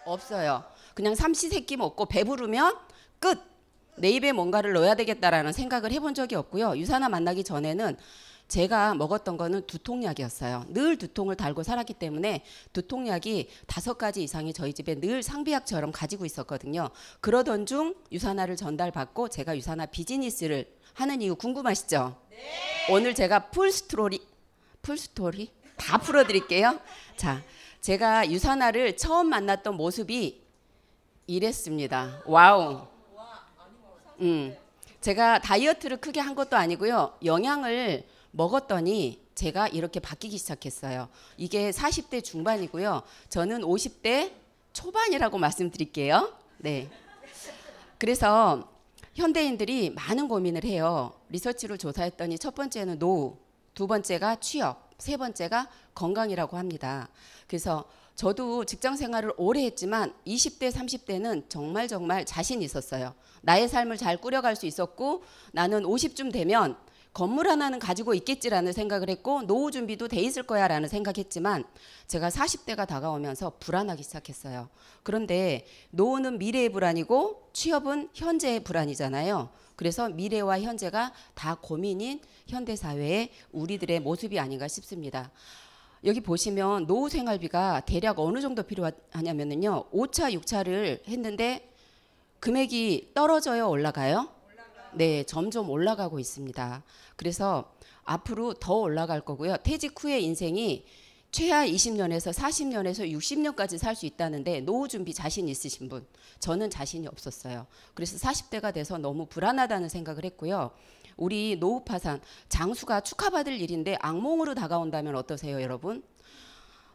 없어요. 그냥 삼시세끼 먹고 배부르면 끝. 내 입에 뭔가를 넣어야 되겠다라는 생각을 해본 적이 없고요. 유산화 만나기 전에는 제가 먹었던 거는 두통약이었어요. 늘 두통을 달고 살았기 때문에 두통약이 5가지 이상이 저희 집에 늘 상비약처럼 가지고 있었거든요. 그러던 중 유산화를 전달받고 제가 유산화 비즈니스를 하는 이유 궁금하시죠? 네. 오늘 제가 풀스토리 다 풀어드릴게요. 자, 제가 유산화를 처음 만났던 모습이 이랬습니다. 와우. 제가 다이어트를 크게 한 것도 아니고요. 영양을 먹었더니 제가 이렇게 바뀌기 시작했어요. 이게 40대 중반이고요. 저는 50대 초반이라고 말씀드릴게요. 네. 그래서 현대인들이 많은 고민을 해요. 리서치를 조사했더니 첫 번째는 노후, 두 번째가 취업, 세 번째가 건강이라고 합니다. 그래서 저도 직장 생활을 오래 했지만 20대, 30대는 정말 자신 있었어요. 나의 삶을 잘 꾸려갈 수 있었고 나는 50쯤 되면 건물 하나는 가지고 있겠지라는 생각을 했고 노후 준비도 돼 있을 거야 라는 생각했지만 제가 40대가 다가오면서 불안하기 시작했어요. 그런데 노후는 미래의 불안이고 취업은 현재의 불안이잖아요. 그래서 미래와 현재가 다 고민인 현대사회의 우리들의 모습이 아닌가 싶습니다. 여기 보시면 노후 생활비가 대략 어느 정도 필요하냐면요. 5차, 6차를 했는데 금액이 떨어져요, 올라가요? 네, 점점 올라가고 있습니다. 그래서 앞으로 더 올라갈 거고요. 퇴직 후의 인생이 최하 20년에서 40년에서 60년까지 살 수 있다는데 노후 준비 자신 있으신 분? 저는 자신이 없었어요. 그래서 40대가 돼서 너무 불안하다는 생각을 했고요. 우리 노후 파산, 장수가 축하받을 일인데 악몽으로 다가온다면 어떠세요, 여러분?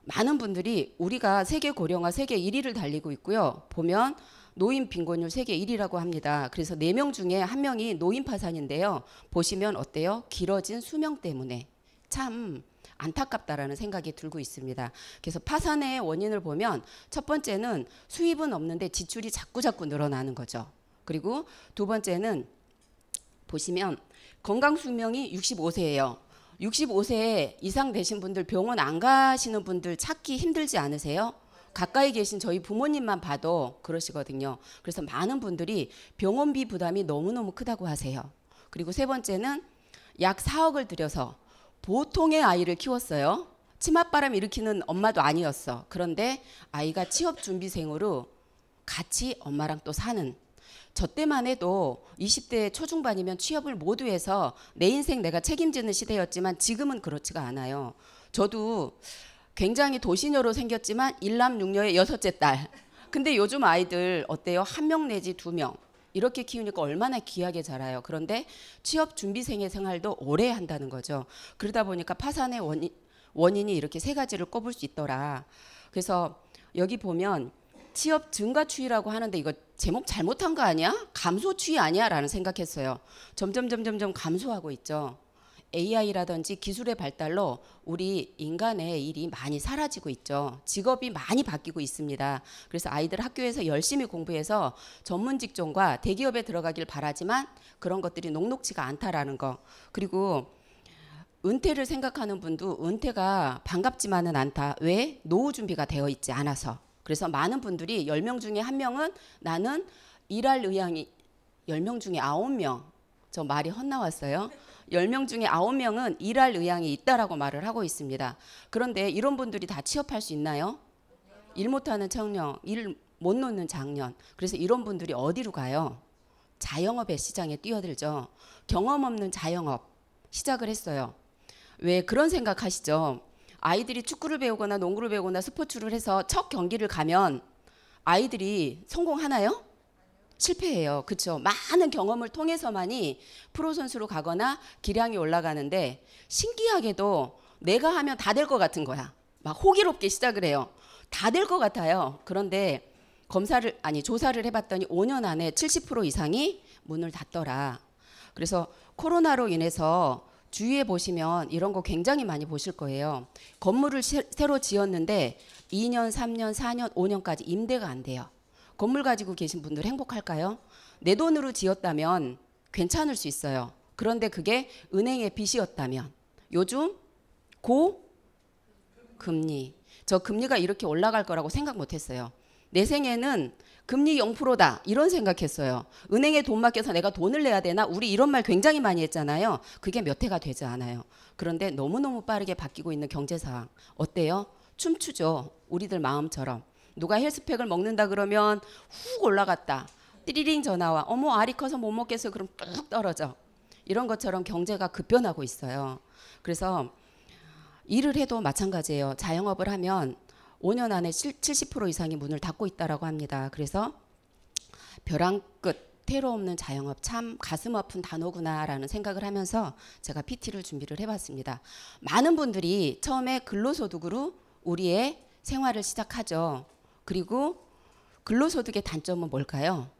많은 분들이 우리가 세계 고령화 세계 1위를 달리고 있고요. 보면 노인 빈곤율 세계 1위라고 합니다. 그래서 4명 중에 1명이 노인 파산인데요. 보시면 어때요? 길어진 수명 때문에. 참 안타깝다라는 생각이 들고 있습니다. 그래서 파산의 원인을 보면 첫 번째는 수입은 없는데 지출이 자꾸 늘어나는 거죠. 그리고 두 번째는 보시면 건강 수명이 65세예요. 65세 이상 되신 분들 병원 안 가시는 분들 찾기 힘들지 않으세요? 가까이 계신 저희 부모님만 봐도 그러시거든요. 그래서 많은 분들이 병원비 부담이 너무너무 크다고 하세요. 그리고 세 번째는 약 4억을 들여서 보통의 아이를 키웠어요. 치맛바람 일으키는 엄마도 아니었어. 그런데 아이가 취업 준비생으로 같이 엄마랑 또 사는. 저 때만 해도 20대 초중반이면 취업을 모두 해서 내 인생 내가 책임지는 시대였지만 지금은 그렇지가 않아요. 저도 굉장히 도시녀로 생겼지만 1남 6녀의 6째 딸. 근데 요즘 아이들 어때요? 1명 내지 2명. 이렇게 키우니까 얼마나 귀하게 자라요. 그런데 취업 준비생의 생활도 오래 한다는 거죠. 그러다 보니까 파산의 원인이 이렇게 3가지를 꼽을 수 있더라. 그래서 여기 보면 취업 증가 추이라고 하는데 이거 제목 잘못한 거 아니야? 감소 추이 아니야? 라는 생각했어요. 점점 감소하고 있죠. AI라든지 기술의 발달로 우리 인간의 일이 많이 사라지고 있죠. 직업이 많이 바뀌고 있습니다. 그래서 아이들 학교에서 열심히 공부해서 전문 직종과 대기업에 들어가길 바라지만 그런 것들이 녹록지가 않다라는 거. 그리고 은퇴를 생각하는 분도 은퇴가 반갑지만은 않다. 왜? 노후 준비가 되어 있지 않아서. 그래서 많은 분들이 10명 중에 1명은 나는 일할 의향이 10명 중에 9명. 저 말이 헛나왔어요. 10명 중에 9명은 일할 의향이 있다라고 말을 하고 있습니다. 그런데 이런 분들이 다 취업할 수 있나요? 일 못하는 청년, 일 못 놓는 장년. 그래서 이런 분들이 어디로 가요? 자영업의 시장에 뛰어들죠. 경험 없는 자영업 시작을 했어요. 왜 그런 생각하시죠? 아이들이 축구를 배우거나 농구를 배우거나 스포츠를 해서 첫 경기를 가면 아이들이 성공하나요? 실패해요. 그렇죠? 많은 경험을 통해서만이 프로 선수로 가거나 기량이 올라가는데 신기하게도 내가 하면 다 될 것 같은 거야. 막 호기롭게 시작을 해요. 다 될 것 같아요. 그런데 조사를 해봤더니 5년 안에 70% 이상이 문을 닫더라. 그래서 코로나로 인해서 주위에 보시면 이런 거 굉장히 많이 보실 거예요. 건물을 새로 지었는데 2년, 3년, 4년, 5년까지 임대가 안 돼요. 건물 가지고 계신 분들 행복할까요? 내 돈으로 지었다면 괜찮을 수 있어요. 그런데 그게 은행의 빚이었다면 요즘 고금리. 저 금리가 이렇게 올라갈 거라고 생각 못했어요. 내 생애는 금리 0%다 이런 생각했어요. 은행에 돈 맡겨서 내가 돈을 내야 되나? 우리 이런 말 굉장히 많이 했잖아요. 그게 몇 해가 되지 않아요. 그런데 너무너무 빠르게 바뀌고 있는 경제 상황 어때요? 춤추죠. 우리들 마음처럼. 누가 헬스팩을 먹는다 그러면 훅 올라갔다. 띠리링 전화와 어머 알이 커서 못 먹겠어요. 그럼 뚝 떨어져. 이런 것처럼 경제가 급변하고 있어요. 그래서 일을 해도 마찬가지예요. 자영업을 하면 5년 안에 70% 이상이 문을 닫고 있다라고 합니다. 그래서 벼랑 끝 테러 없는 자영업 참 가슴 아픈 단어구나라는 생각을 하면서 제가 PT를 준비를 해봤습니다. 많은 분들이 처음에 근로소득으로 우리의 생활을 시작하죠. 그리고 근로소득의 단점은 뭘까요?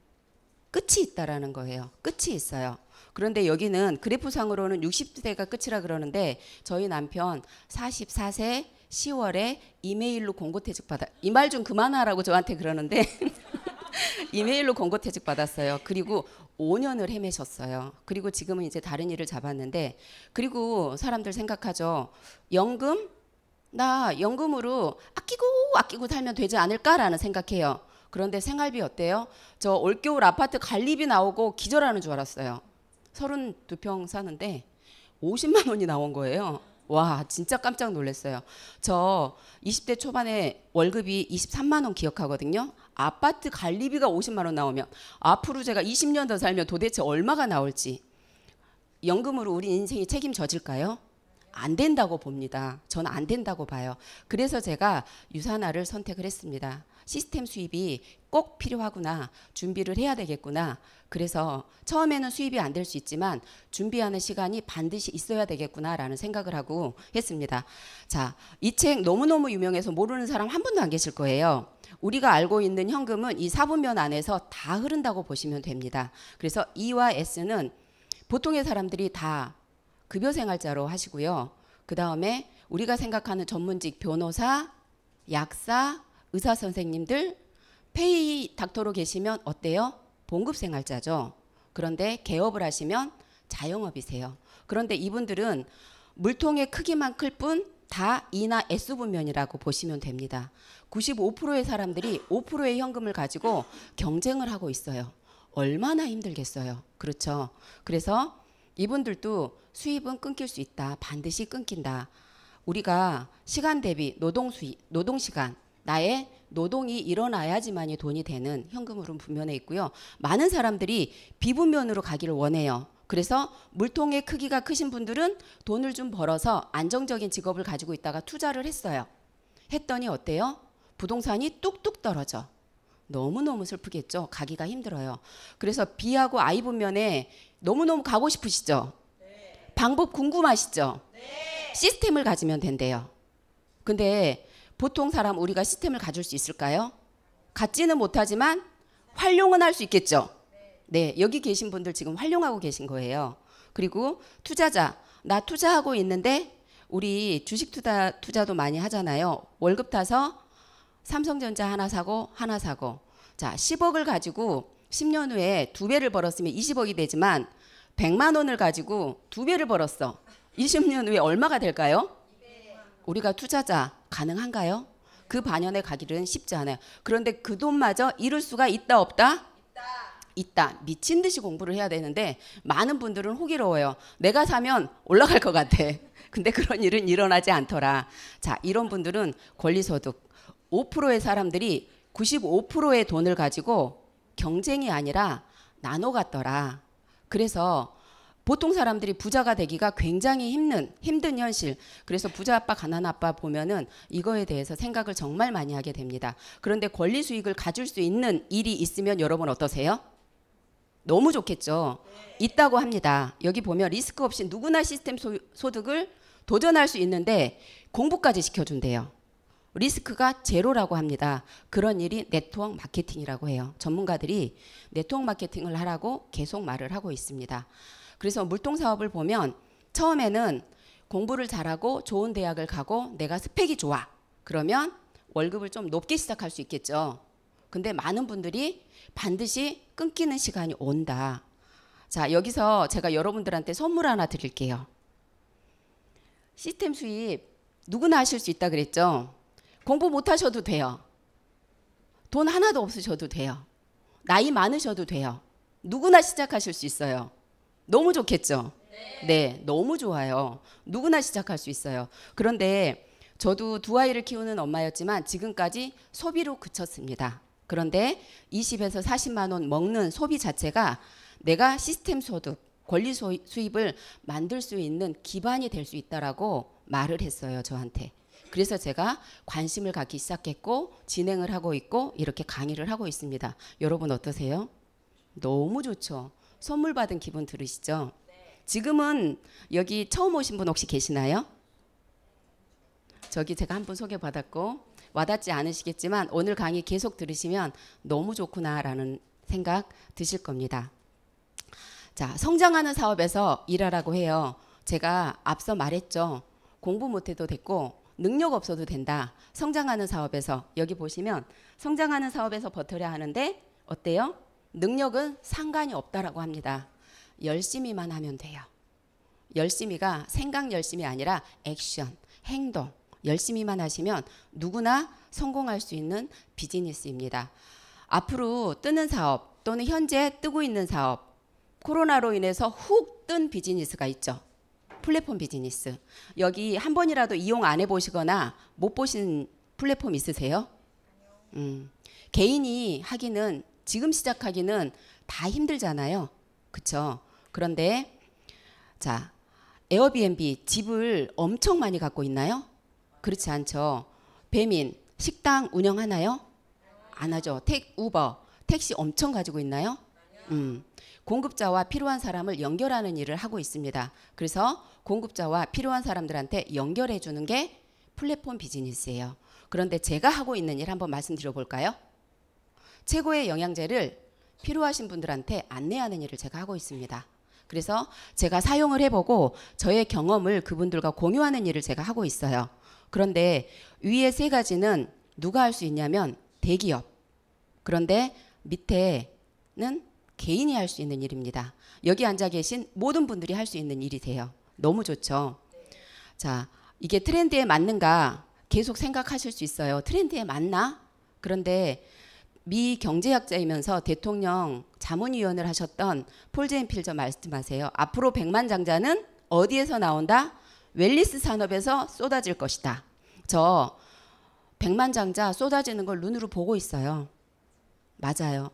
끝이 있다라는 거예요. 끝이 있어요. 그런데 여기는 그래프상으로는 60세가 끝이라 그러는데 저희 남편 44세 10월에 이메일로 공고퇴직 받아 이 말 좀 그만하라고 저한테 그러는데 이메일로 공고퇴직 받았어요. 그리고 5년을 헤매셨어요. 그리고 지금은 이제 다른 일을 잡았는데 그리고 사람들 생각하죠. 연금? 나 연금으로 아끼고 살면 되지 않을까라는 생각해요. 그런데 생활비 어때요? 저 올겨울 아파트 관리비 나오고 기절하는 줄 알았어요. 32평 사는데 50만 원이 나온 거예요. 와 진짜 깜짝 놀랐어요. 저 20대 초반에 월급이 23만 원 기억하거든요. 아파트 관리비가 50만 원 나오면 앞으로 제가 20년 더 살면 도대체 얼마가 나올지. 연금으로 우리 인생이 책임져질까요? 안 된다고 봅니다. 저는 안 된다고 봐요. 그래서 제가 유산화를 선택을 했습니다. 시스템 수입이 꼭 필요하구나. 준비를 해야 되겠구나. 그래서 처음에는 수입이 안 될 수 있지만 준비하는 시간이 반드시 있어야 되겠구나라는 생각을 하고 했습니다. 자, 이 책 너무너무 유명해서 모르는 사람 한 분도 안 계실 거예요. 우리가 알고 있는 현금은 이 4분면 안에서 다 흐른다고 보시면 됩니다. 그래서 E와 S는 보통의 사람들이 다 급여생활자로 하시고요. 그 다음에 우리가 생각하는 전문직 변호사, 약사, 의사 선생님들 페이 닥터로 계시면 어때요? 봉급생활자죠. 그런데 개업을 하시면 자영업이세요. 그런데 이분들은 물통의 크기만 클 뿐 다 E나 S분면이라고 보시면 됩니다. 95%의 사람들이 5%의 현금을 가지고 경쟁을 하고 있어요. 얼마나 힘들겠어요. 그렇죠. 그래서 이분들도 수입은 끊길 수 있다. 반드시 끊긴다. 우리가 시간 대비 노동시간, 나의 노동이 일어나야지만이 돈이 되는 현금으로는 분면에 있고요. 많은 사람들이 비분면으로 가기를 원해요. 그래서 물통의 크기가 크신 분들은 돈을 좀 벌어서 안정적인 직업을 가지고 있다가 투자를 했어요. 했더니 어때요? 부동산이 뚝뚝 떨어져. 너무너무 슬프겠죠. 가기가 힘들어요. 그래서 B하고 I 분면에 너무너무 가고 싶으시죠? 네. 방법 궁금하시죠? 네. 시스템을 가지면 된대요. 근데 보통 사람 우리가 시스템을 가질 수 있을까요? 갖지는 못하지만 활용은 할 수 있겠죠? 네, 여기 계신 분들 지금 활용하고 계신 거예요. 그리고 투자자, 나 투자하고 있는데 우리 주식 투자도 많이 하잖아요. 월급 타서 삼성전자 하나 사고 자 10억을 가지고 10년 후에 2배를 벌었으면 20억이 되지만 100만 원을 가지고 2배를 벌었어. 20년 후에 얼마가 될까요? 우리가 투자자 가능한가요? 그 반연에 가기는 쉽지 않아요. 그런데 그 돈마저 잃을 수가 있다 없다? 있다. 미친 듯이 공부를 해야 되는데 많은 분들은 호기로워요. 내가 사면 올라갈 것 같아. 근데 그런 일은 일어나지 않더라. 자, 이런 분들은 권리소득 5%의 사람들이 95%의 돈을 가지고 경쟁이 아니라 나눠 갔더라. 그래서 보통 사람들이 부자가 되기가 굉장히 힘든 현실. 그래서 부자 아빠 가난 아빠 보면은 이거에 대해서 생각을 정말 많이 하게 됩니다. 그런데 권리 수익을 가질 수 있는 일이 있으면 여러분 어떠세요? 너무 좋겠죠. 있다고 합니다. 여기 보면 리스크 없이 누구나 시스템 소득을 도전할 수 있는데 공부까지 시켜준대요. 리스크가 제로라고 합니다. 그런 일이 네트워크 마케팅이라고 해요. 전문가들이 네트워크 마케팅을 하라고 계속 말을 하고 있습니다. 그래서 물통 사업을 보면 처음에는 공부를 잘하고 좋은 대학을 가고 내가 스펙이 좋아. 그러면 월급을 좀 높게 시작할 수 있겠죠. 근데 많은 분들이 반드시 끊기는 시간이 온다. 자, 여기서 제가 여러분들한테 선물 하나 드릴게요. 시스템 수입 누구나 하실 수 있다 그랬죠. 공부 못 하셔도 돼요. 돈 하나도 없으셔도 돼요. 나이 많으셔도 돼요. 누구나 시작하실 수 있어요. 너무 좋겠죠? 네, 너무 좋아요. 누구나 시작할 수 있어요. 그런데 저도 두 아이를 키우는 엄마였지만 지금까지 소비로 그쳤습니다. 그런데 20에서 40만 원 먹는 소비 자체가 내가 시스템 소득, 권리 수입을 만들 수 있는 기반이 될 수 있다라고 말을 했어요, 저한테. 그래서 제가 관심을 갖기 시작했고 진행을 하고 있고 이렇게 강의를 하고 있습니다. 여러분 어떠세요? 너무 좋죠. 선물 받은 기분 들으시죠? 지금은 여기 처음 오신 분 혹시 계시나요? 저기 제가 한 분 소개받았고 와닿지 않으시겠지만 오늘 강의 계속 들으시면 너무 좋구나라는 생각 드실 겁니다. 자, 성장하는 사업에서 일하라고 해요. 제가 앞서 말했죠. 공부 못해도 됐고 능력 없어도 된다. 성장하는 사업에서 여기 보시면 성장하는 사업에서 버텨야 하는데 어때요? 능력은 상관이 없다라고 합니다. 열심히만 하면 돼요. 열심히가 생각 열심이 아니라 액션, 행동. 열심히만 하시면 누구나 성공할 수 있는 비즈니스입니다. 앞으로 뜨는 사업 또는 현재 뜨고 있는 사업, 코로나로 인해서 훅 뜬 비즈니스가 있죠. 플랫폼 비즈니스. 여기 한 번이라도 이용 안 해보시거나 못 보신 플랫폼 있으세요? 개인이 하기는 지금 시작하기는 다 힘들잖아요. 그쵸? 그런데 자, 에어비앤비 집을 엄청 많이 갖고 있나요? 그렇지 않죠. 배민 식당 운영하나요? 안 하죠. 우버 택시 엄청 가지고 있나요? 공급자와 필요한 사람을 연결하는 일을 하고 있습니다. 그래서 공급자와 필요한 사람들한테 연결해 주는 게 플랫폼 비즈니스예요. 그런데 제가 하고 있는 일 한번 말씀드려 볼까요? 최고의 영양제를 필요하신 분들한테 안내하는 일을 제가 하고 있습니다. 그래서 제가 사용을 해보고 저의 경험을 그분들과 공유하는 일을 제가 하고 있어요. 그런데 위에 세 가지는 누가 할 수 있냐면 대기업. 그런데 밑에는 개인이 할 수 있는 일입니다. 여기 앉아 계신 모든 분들이 할 수 있는 일이세요. 너무 좋죠. 자, 이게 트렌드에 맞는가 계속 생각하실 수 있어요. 트렌드에 맞나? 그런데 미 경제학자이면서 대통령 자문위원을 하셨던 폴 제인 필저 말씀하세요. 앞으로 백만장자는 어디에서 나온다? 웰니스 산업에서 쏟아질 것이다. 저 백만장자 쏟아지는 걸 눈으로 보고 있어요. 맞아요.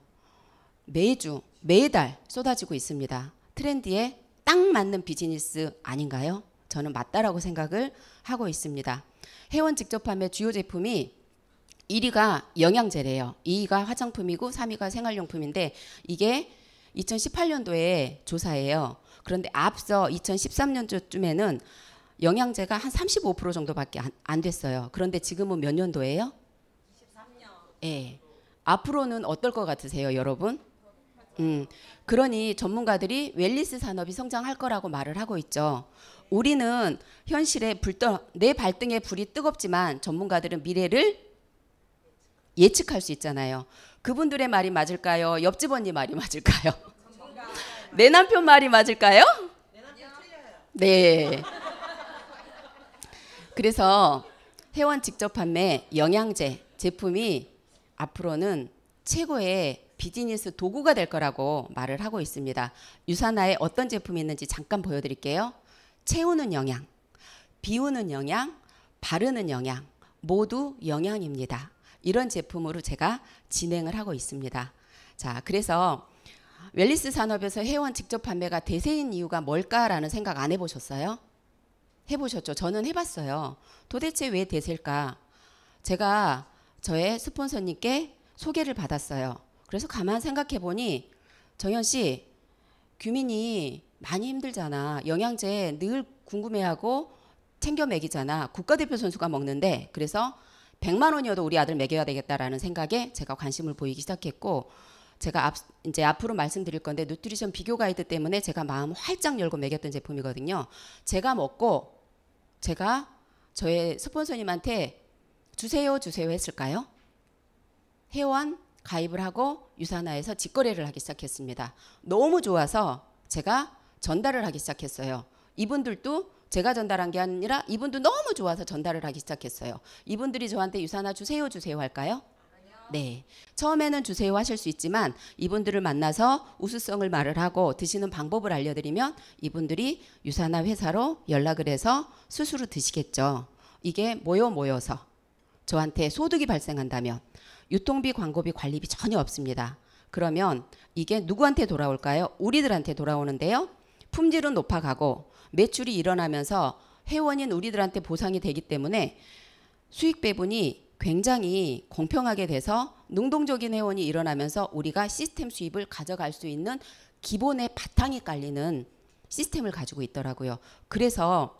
매주 매달 쏟아지고 있습니다. 트렌드에 딱 맞는 비즈니스 아닌가요? 저는 맞다라고 생각을 하고 있습니다. 회원 직접 판매 주요 제품이 1위가 영양제래요. 2위가 화장품이고 3위가 생활용품인데 이게 2018년도에 조사예요. 그런데 앞서 2013년도쯤에는 영양제가 한 35% 정도밖에 안 됐어요. 그런데 지금은 몇 년도예요? 23년. 예. 앞으로는 어떨 것 같으세요, 여러분? 그러니 전문가들이 웰니스 산업이 성장할 거라고 말을 하고 있죠. 우리는 현실에 내 발등에 불이 뜨겁지만 전문가들은 미래를 예측할 수 있잖아요. 그분들의 말이 맞을까요? 옆집 언니 말이 맞을까요? 내 남편 말이 맞을까요? 네. 그래서 회원 직접 판매 영양제 제품이 앞으로는 최고의 비즈니스 도구가 될 거라고 말을 하고 있습니다. 유산화에 어떤 제품이 있는지 잠깐 보여드릴게요. 채우는 영양, 비우는 영양, 바르는 영양 모두 영양입니다. 이런 제품으로 제가 진행을 하고 있습니다. 자, 그래서 웰니스 산업에서 회원 직접 판매가 대세인 이유가 뭘까라는 생각 안 해보셨어요? 해보셨죠? 저는 해봤어요. 도대체 왜 대세일까? 제가 저의 스폰서님께 소개를 받았어요. 그래서 가만 생각해 보니 정현 씨, 규민이 많이 힘들잖아. 영양제 늘 궁금해하고 챙겨 먹이잖아. 국가대표 선수가 먹는데 그래서 100만 원이어도 우리 아들 먹여야 되겠다라는 생각에 제가 관심을 보이기 시작했고 제가 이제 앞으로 말씀드릴 건데 누트리션 비교 가이드 때문에 제가 마음 활짝 열고 먹였던 제품이거든요. 제가 먹고 제가 저의 스폰서님한테 주세요 했을까요? 회원 가입을 하고 유산화에서 직거래를 하기 시작했습니다. 너무 좋아서 제가 전달을 하기 시작했어요. 이분들도 제가 전달한 게 아니라 이분도 너무 좋아서 전달을 하기 시작했어요. 이분들이 저한테 유산화 주세요 할까요? 네. 처음에는 주세요 하실 수 있지만 이분들을 만나서 우수성을 말을 하고 드시는 방법을 알려드리면 이분들이 유사나 회사로 연락을 해서 스스로 드시겠죠. 이게 모여서 저한테 소득이 발생한다면 유통비, 광고비, 관리비 전혀 없습니다. 그러면 이게 누구한테 돌아올까요? 우리들한테 돌아오는데요. 품질은 높아가고 매출이 일어나면서 회원인 우리들한테 보상이 되기 때문에 수익 배분이 굉장히 공평하게 돼서 능동적인 회원이 일어나면서 우리가 시스템 수입을 가져갈 수 있는 기본의 바탕이 깔리는 시스템을 가지고 있더라고요. 그래서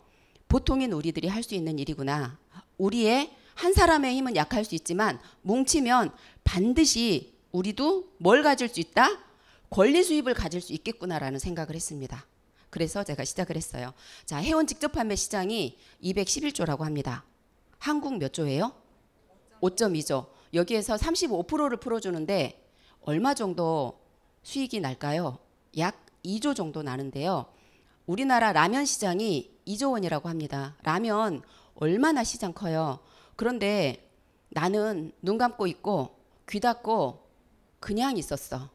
보통인 우리들이 할 수 있는 일이구나. 우리의 한 사람의 힘은 약할 수 있지만 뭉치면 반드시 우리도 뭘 가질 수 있다? 권리 수입을 가질 수 있겠구나라는 생각을 했습니다. 그래서 제가 시작을 했어요. 자, 회원 직접 판매 시장이 211조라고 합니다. 한국 몇 조예요? 5.2조. 여기에서 35%를 풀어주는데 얼마 정도 수익이 날까요? 약 2조 정도 나는데요. 우리나라 라면 시장이 2조 원이라고 합니다. 라면 얼마나 시장 커요. 그런데 나는 눈 감고 있고 귀 닫고 그냥 있었어.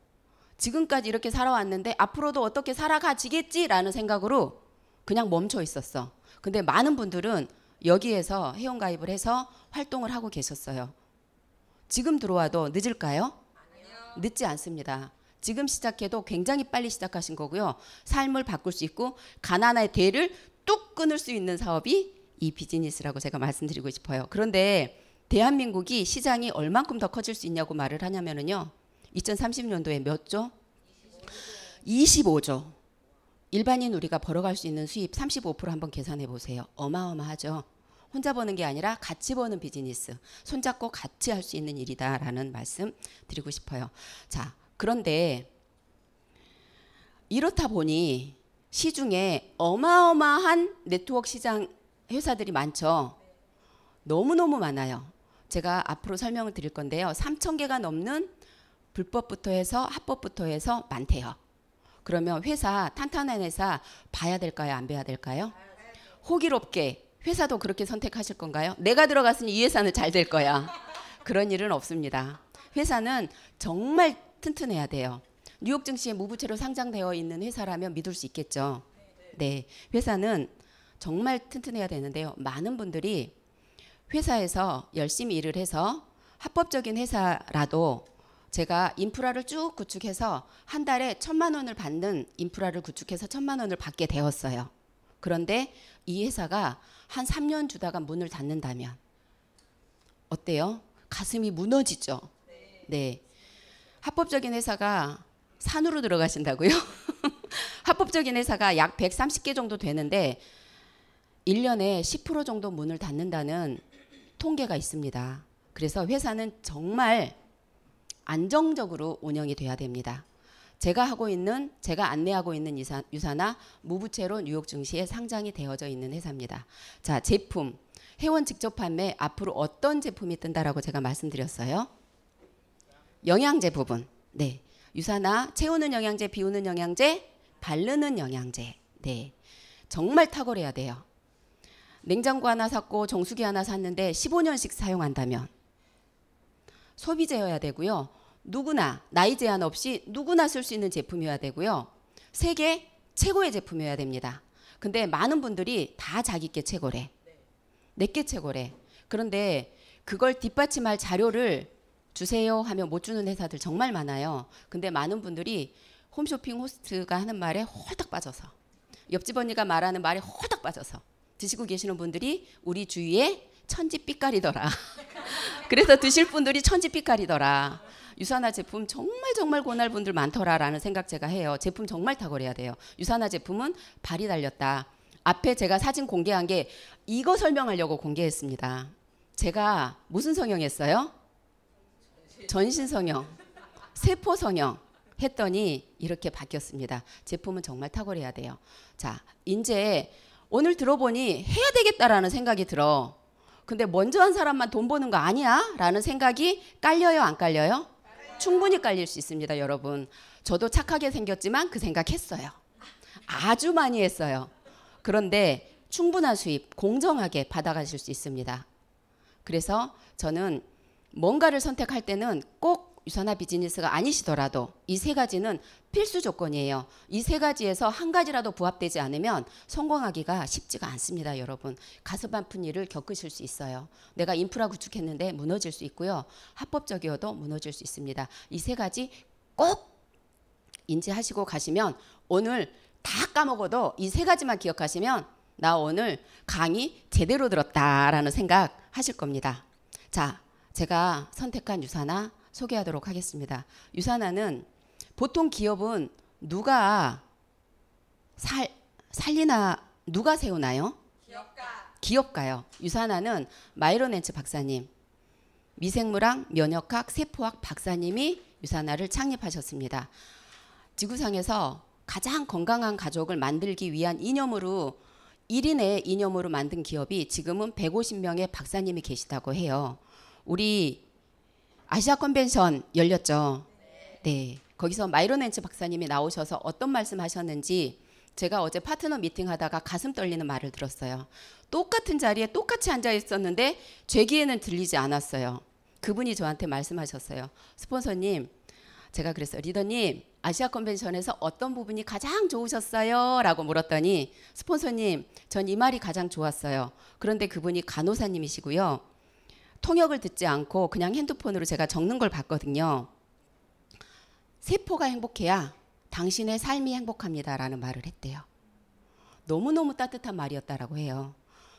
지금까지 이렇게 살아왔는데 앞으로도 어떻게 살아가지겠지라는 생각으로 그냥 멈춰 있었어. 근데 많은 분들은 여기에서 회원가입을 해서 활동을 하고 계셨어요. 지금 들어와도 늦을까요? 아니요. 늦지 않습니다. 지금 시작해도 굉장히 빨리 시작하신 거고요. 삶을 바꿀 수 있고 가난의 대를 뚝 끊을 수 있는 사업이 이 비즈니스라고 제가 말씀드리고 싶어요. 그런데 대한민국이 시장이 얼만큼 더 커질 수 있냐고 말을 하냐면요. 2030년도에 몇 조? 25조. 일반인 우리가 벌어갈 수 있는 수입 35% 한번 계산해 보세요. 어마어마하죠. 혼자 버는 게 아니라 같이 버는 비즈니스. 손잡고 같이 할 수 있는 일이다라는 말씀 드리고 싶어요. 자, 그런데 이렇다 보니 시중에 어마어마한 네트워크 시장 회사들이 많죠. 너무너무 많아요. 제가 앞으로 설명을 드릴 건데요. 3,000개가 넘는 불법부터 해서 합법부터 해서 많대요. 그러면 회사, 탄탄한 회사 봐야 될까요? 안 봐야 될까요? 호기롭게 회사도 그렇게 선택하실 건가요? 내가 들어갔으니 이 회사는 잘 될 거야. 그런 일은 없습니다. 회사는 정말 튼튼해야 돼요. 뉴욕 증시에 무부채로 상장되어 있는 회사라면 믿을 수 있겠죠. 네, 회사는 정말 튼튼해야 되는데요. 많은 분들이 회사에서 열심히 일을 해서 합법적인 회사라도 제가 인프라를 쭉 구축해서 한 달에 1,000만 원을 받는 인프라를 구축해서 1,000만 원을 받게 되었어요. 그런데 이 회사가 한 3년 주다가 문을 닫는다면 어때요? 가슴이 무너지죠. 네. 합법적인 회사가 산으로 들어가신다고요? 합법적인 회사가 약 130개 정도 되는데 1년에 10% 정도 문을 닫는다는 통계가 있습니다. 그래서 회사는 정말 안정적으로 운영이 돼야 됩니다. 제가 안내하고 있는 유사나 무부채로 뉴욕 증시에 상장이 되어져 있는 회사입니다. 자, 제품, 회원 직접 판매 앞으로 어떤 제품이 뜬다라고 제가 말씀드렸어요. 영양제 부분. 네. 유사나 채우는 영양제, 비우는 영양제, 바르는 영양제. 네. 정말 탁월해야 돼요. 냉장고 하나 샀고 정수기 하나 샀는데 15년씩 사용한다면 소비재여야 되고요. 누구나 나이 제한 없이 누구나 쓸 수 있는 제품이어야 되고요. 세계 최고의 제품이어야 됩니다. 근데 많은 분들이 다 자기께 최고래. 내게 최고래. 그런데 그걸 뒷받침할 자료를 주세요 하면 못 주는 회사들 정말 많아요. 근데 많은 분들이 홈쇼핑 호스트가 하는 말에 홀딱 빠져서 옆집 언니가 말하는 말에 홀딱 빠져서 드시고 계시는 분들이 우리 주위에 천지빛깔이더라. 그래서 드실 분들이 천지빛깔이더라. 유산화 제품 정말 고날 분들 많더라라는 생각 제가 해요. 제품 정말 탁월해야 돼요. 유산화 제품은 발이 달렸다. 앞에 제가 사진 공개한 게 이거 설명하려고 공개했습니다. 제가 무슨 성형했어요? 전신 성형, 세포 성형 했더니 이렇게 바뀌었습니다. 제품은 정말 탁월해야 돼요. 자, 이제 오늘 들어보니 해야 되겠다라는 생각이 들어. 근데 먼저 한 사람만 돈 버는 거 아니야? 라는 생각이 깔려요, 안 깔려요? 충분히 깔릴 수 있습니다, 여러분. 저도 착하게 생겼지만 그 생각했어요. 아주 많이 했어요. 그런데 충분한 수입, 공정하게 받아가실 수 있습니다. 그래서 저는 뭔가를 선택할 때는 꼭 유산화 비즈니스가 아니시더라도 이 세 가지는 필수 조건이에요. 이 세 가지에서 한 가지라도 부합되지 않으면 성공하기가 쉽지가 않습니다, 여러분. 가슴 아픈 일을 겪으실 수 있어요. 내가 인프라 구축했는데 무너질 수 있고요. 합법적이어도 무너질 수 있습니다. 이 세 가지 꼭 인지하시고 가시면 오늘 다 까먹어도 이 세 가지만 기억하시면 나 오늘 강의 제대로 들었다라는 생각 하실 겁니다. 자, 제가 선택한 유산화 소개하도록 하겠습니다. 유산화는 보통 기업은 누가 살리나 누가 세우나요? 기업가요. 유산화는 마이론 렌츠 박사님, 미생물학, 면역학, 세포학 박사님이 유산화를 창립하셨습니다. 지구상에서 가장 건강한 가족을 만들기 위한 이념으로 1인의 이념으로 만든 기업이 지금은 150명의 박사님이 계시다고 해요. 우리 아시아 컨벤션 열렸죠. 네. 거기서 마이론 렌츠 박사님이 나오셔서 어떤 말씀 하셨는지 제가 어제 파트너 미팅 하다가 가슴 떨리는 말을 들었어요. 똑같은 자리에 똑같이 앉아 있었는데 제 귀에는 들리지 않았어요. 그분이 저한테 말씀하셨어요. 스폰서님, 제가 그랬어요. 리더님, 아시아 컨벤션에서 어떤 부분이 가장 좋으셨어요? 라고 물었더니 스폰서님, 전 이 말이 가장 좋았어요. 그런데 그분이 간호사님이시고요. 통역을 듣지 않고 그냥 핸드폰으로 제가 적는 걸 봤거든요. 세포가 행복해야 당신의 삶이 행복합니다 라는 말을 했대요. 너무너무 따뜻한 말이었다라고 해요.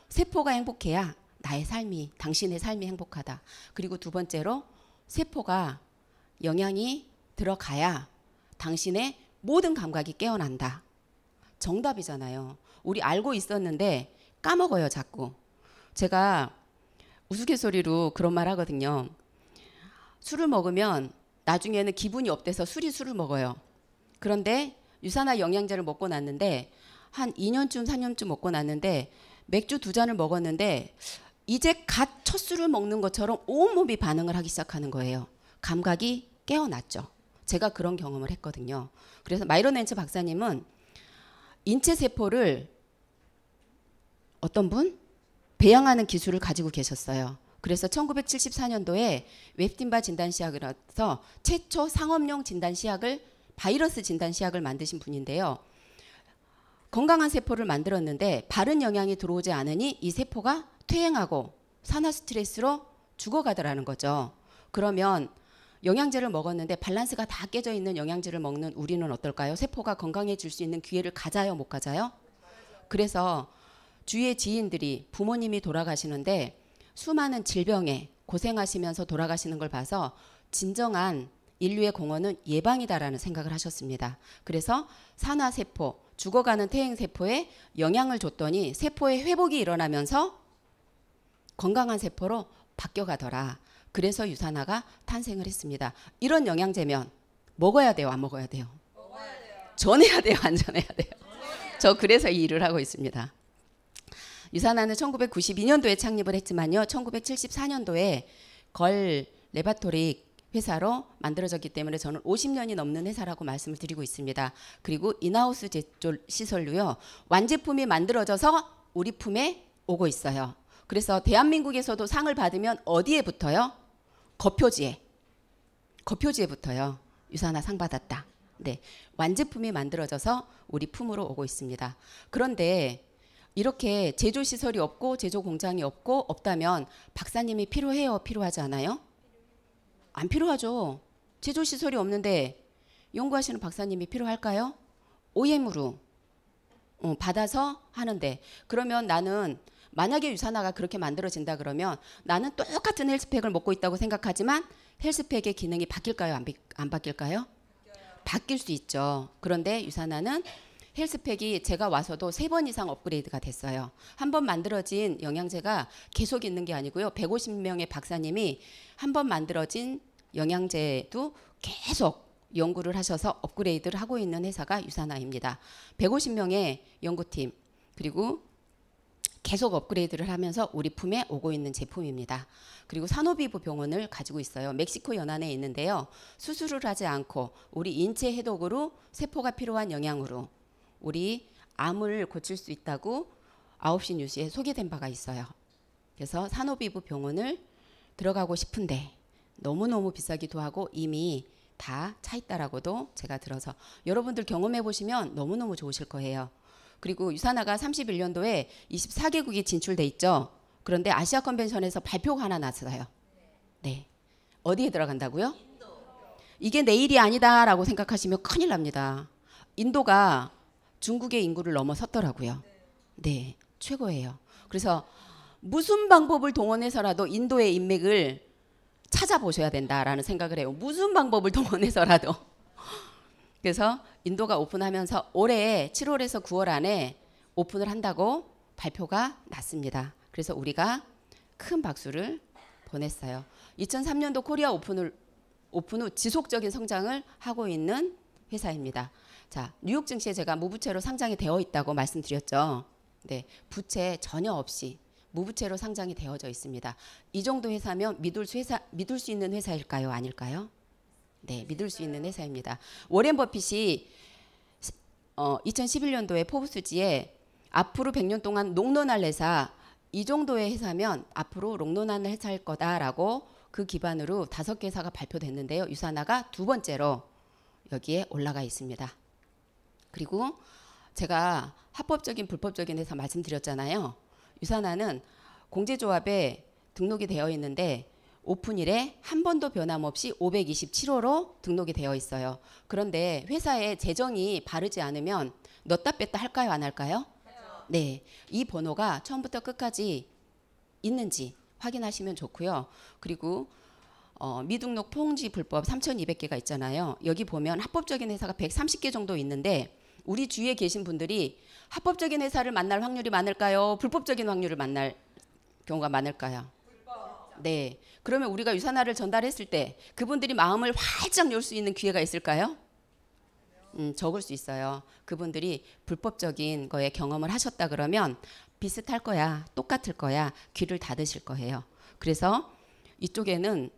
세포가 행복해야 나의 삶이, 당신의 삶이 행복하다. 그리고 두 번째로 세포가 영양이 들어가야 당신의 모든 감각이 깨어난다. 정답이잖아요. 우리 알고 있었는데 까먹어요, 자꾸. 제가 우스갯소리로 그런 말 하거든요. 술을 먹으면 나중에는 기분이 업돼서 술을 먹어요. 그런데 유산화 영양제를 먹고 났는데 한 2년쯤 3년쯤 먹고 났는데 맥주 2잔을 먹었는데 이제 갓 첫 술을 먹는 것처럼 온몸이 반응을 하기 시작하는 거예요. 감각이 깨어났죠. 제가 그런 경험을 했거든요. 그래서 마이론 렌츠 박사님은 인체 세포를 어떤 분? 배양하는 기술을 가지고 계셨어요. 그래서 1974년도에 웹틴바 진단시약이라서 최초 상업용 진단시약을 바이러스 진단시약을 만드신 분인데요. 건강한 세포를 만들었는데 바른 영양이 들어오지 않으니 이 세포가 퇴행하고 산화 스트레스로 죽어가더라는 거죠. 그러면 영양제를 먹었는데 밸런스가 다 깨져 있는 영양제를 먹는 우리는 어떨까요? 세포가 건강해질 수 있는 기회를 가져요, 못 가져요? 그래서 주위의 지인들이 부모님이 돌아가시는데 수많은 질병에 고생하시면서 돌아가시는 걸 봐서 진정한 인류의 공헌은 예방이다라는 생각을 하셨습니다. 그래서 산화세포, 죽어가는 퇴행세포에 영양을 줬더니 세포의 회복이 일어나면서 건강한 세포로 바뀌어가더라. 그래서 유산화가 탄생을 했습니다. 이런 영양제면 먹어야 돼요, 안 먹어야 돼요? 먹어야 돼요. 전해야 돼요, 안 전해야 돼요? 저 그래서 이 일을 하고 있습니다. 유산화는 1992년도에 창립을 했지만요. 1974년도에 걸 레바토릭 회사로 만들어졌기 때문에 저는 50년이 넘는 회사라고 말씀을 드리고 있습니다. 그리고 인하우스 제조 시설로요. 완제품이 만들어져서 우리 품에 오고 있어요. 그래서 대한민국에서도 상을 받으면 어디에 붙어요? 거표지에. 거표지에 붙어요. 유산화 상 받았다. 네, 완제품이 만들어져서 우리 품으로 오고 있습니다. 그런데 이렇게 제조 시설이 없고 제조 공장이 없다면 박사님이 필요해요? 필요하지 않아요? 안 필요하죠. 제조 시설이 없는데 연구하시는 박사님이 필요할까요? OEM으로 받아서 하는데 그러면 나는 만약에 유산화가 그렇게 만들어진다 그러면 나는 똑같은 헬스팩을 먹고 있다고 생각하지만 헬스팩의 기능이 바뀔까요? 안 바뀔까요? 바뀔 수 있죠. 그런데 유산화는 헬스팩이 제가 와서도 3번 이상 업그레이드가 됐어요. 한 번 만들어진 영양제가 계속 있는 게 아니고요. 150명의 박사님이 한 번 만들어진 영양제도 계속 연구를 하셔서 업그레이드를 하고 있는 회사가 유산화입니다. 150명의 연구팀 그리고 계속 업그레이드를 하면서 우리 품에 오고 있는 제품입니다. 그리고 산호비부 병원을 가지고 있어요. 멕시코 연안에 있는데요. 수술을 하지 않고 우리 인체 해독으로 세포가 필요한 영양으로 우리 암을 고칠 수 있다고 9시 뉴스에 소개된 바가 있어요. 그래서 산호비부 병원을 들어가고 싶은데 너무너무 비싸기도 하고 이미 다 차 있다라고도 제가 들어서 여러분들 경험해 보시면 너무너무 좋으실 거예요. 그리고 유산화가 31년도에 24개국이 진출돼 있죠. 그런데 아시아 컨벤션에서 발표가 하나 났어요. 네. 어디에 들어간다고요? 이게 내일이 아니다라고 생각하시면 큰일 납니다. 인도가 중국의 인구를 넘어섰더라고요. 네. 최고예요. 그래서 무슨 방법을 동원해서라도 인도의 인맥을 찾아보셔야 된다라는 생각을 해요. 무슨 방법을 동원해서라도. 그래서 인도가 오픈하면서 올해 7월에서 9월 안에 오픈을 한다고 발표가 났습니다. 그래서 우리가 큰 박수를 보냈어요. 2003년도 코리아 오픈 후 지속적인 성장을 하고 있는 회사입니다. 자, 뉴욕 증시에 제가 무부채로 상장이 되어 있다고 말씀드렸죠. 네, 부채 전혀 없이 무부채로 상장이 되어져 있습니다. 이 정도 회사면 믿을 수 있는 회사일까요? 아닐까요? 네, 믿을 수 있는 회사입니다. 워렌 버핏이 2011년도에 포브스지에 앞으로 100년 동안 롱런할 회사, 이 정도의 회사면 앞으로 롱런하는 회사일 거다라고 그 기반으로 5개 회사가 발표됐는데요. 유산화가 두 번째로 여기에 올라가 있습니다. 그리고 제가 합법적인 불법적인 회사 말씀드렸잖아요. 유산화는 공제조합에 등록이 되어 있는데 오픈일에 한 번도 변함없이 527호로 등록이 되어 있어요. 그런데 회사에 재정이 바르지 않으면 넣다 뺐다 할까요? 안 할까요? 네, 이 번호가 처음부터 끝까지 있는지 확인하시면 좋고요. 그리고 미등록 포옹지 불법 3,200개가 있잖아요. 여기 보면 합법적인 회사가 130개 정도 있는데 우리 주위에 계신 분들이 합법적인 회사를 만날 확률이 많을까요? 불법적인 확률을 만날 경우가 많을까요? 네. 그러면 우리가 유산화를 전달했을 때 그분들이 마음을 활짝 열 수 있는 기회가 있을까요? 적을 수 있어요. 그분들이 불법적인 거에 경험을 하셨다 그러면 비슷할 거야, 똑같을 거야, 귀를 닫으실 거예요. 그래서 이쪽에는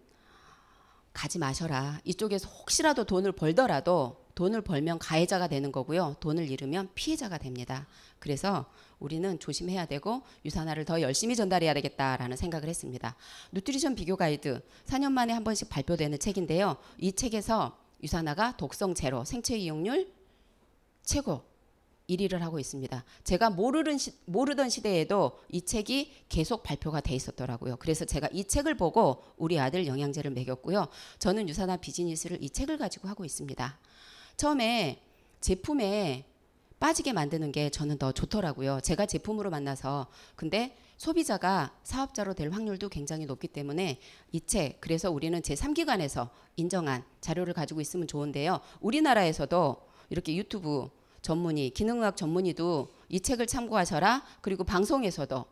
가지 마셔라. 이쪽에서 혹시라도 돈을 벌더라도 돈을 벌면 가해자가 되는 거고요. 돈을 잃으면 피해자가 됩니다. 그래서 우리는 조심해야 되고 유산화를 더 열심히 전달해야 되겠다라는 생각을 했습니다. 누트리션 비교 가이드 4년 만에 한 번씩 발표되는 책인데요. 이 책에서 유산화가 독성 제로, 생체 이용률 최고 1위를 하고 있습니다. 제가 모르던 시대에도 이 책이 계속 발표가 돼 있었더라고요. 그래서 제가 이 책을 보고 우리 아들 영양제를 먹였고요. 저는 유산화 비즈니스를 이 책을 가지고 하고 있습니다. 처음에 제품에 빠지게 만드는 게 저는 더 좋더라고요. 제가 제품으로 만나서. 근데 소비자가 사업자로 될 확률도 굉장히 높기 때문에 이 책, 그래서 우리는 제3기관에서 인정한 자료를 가지고 있으면 좋은데요. 우리나라에서도 이렇게 유튜브 전문의, 기능의학 전문의도 이 책을 참고하셔라. 그리고 방송에서도,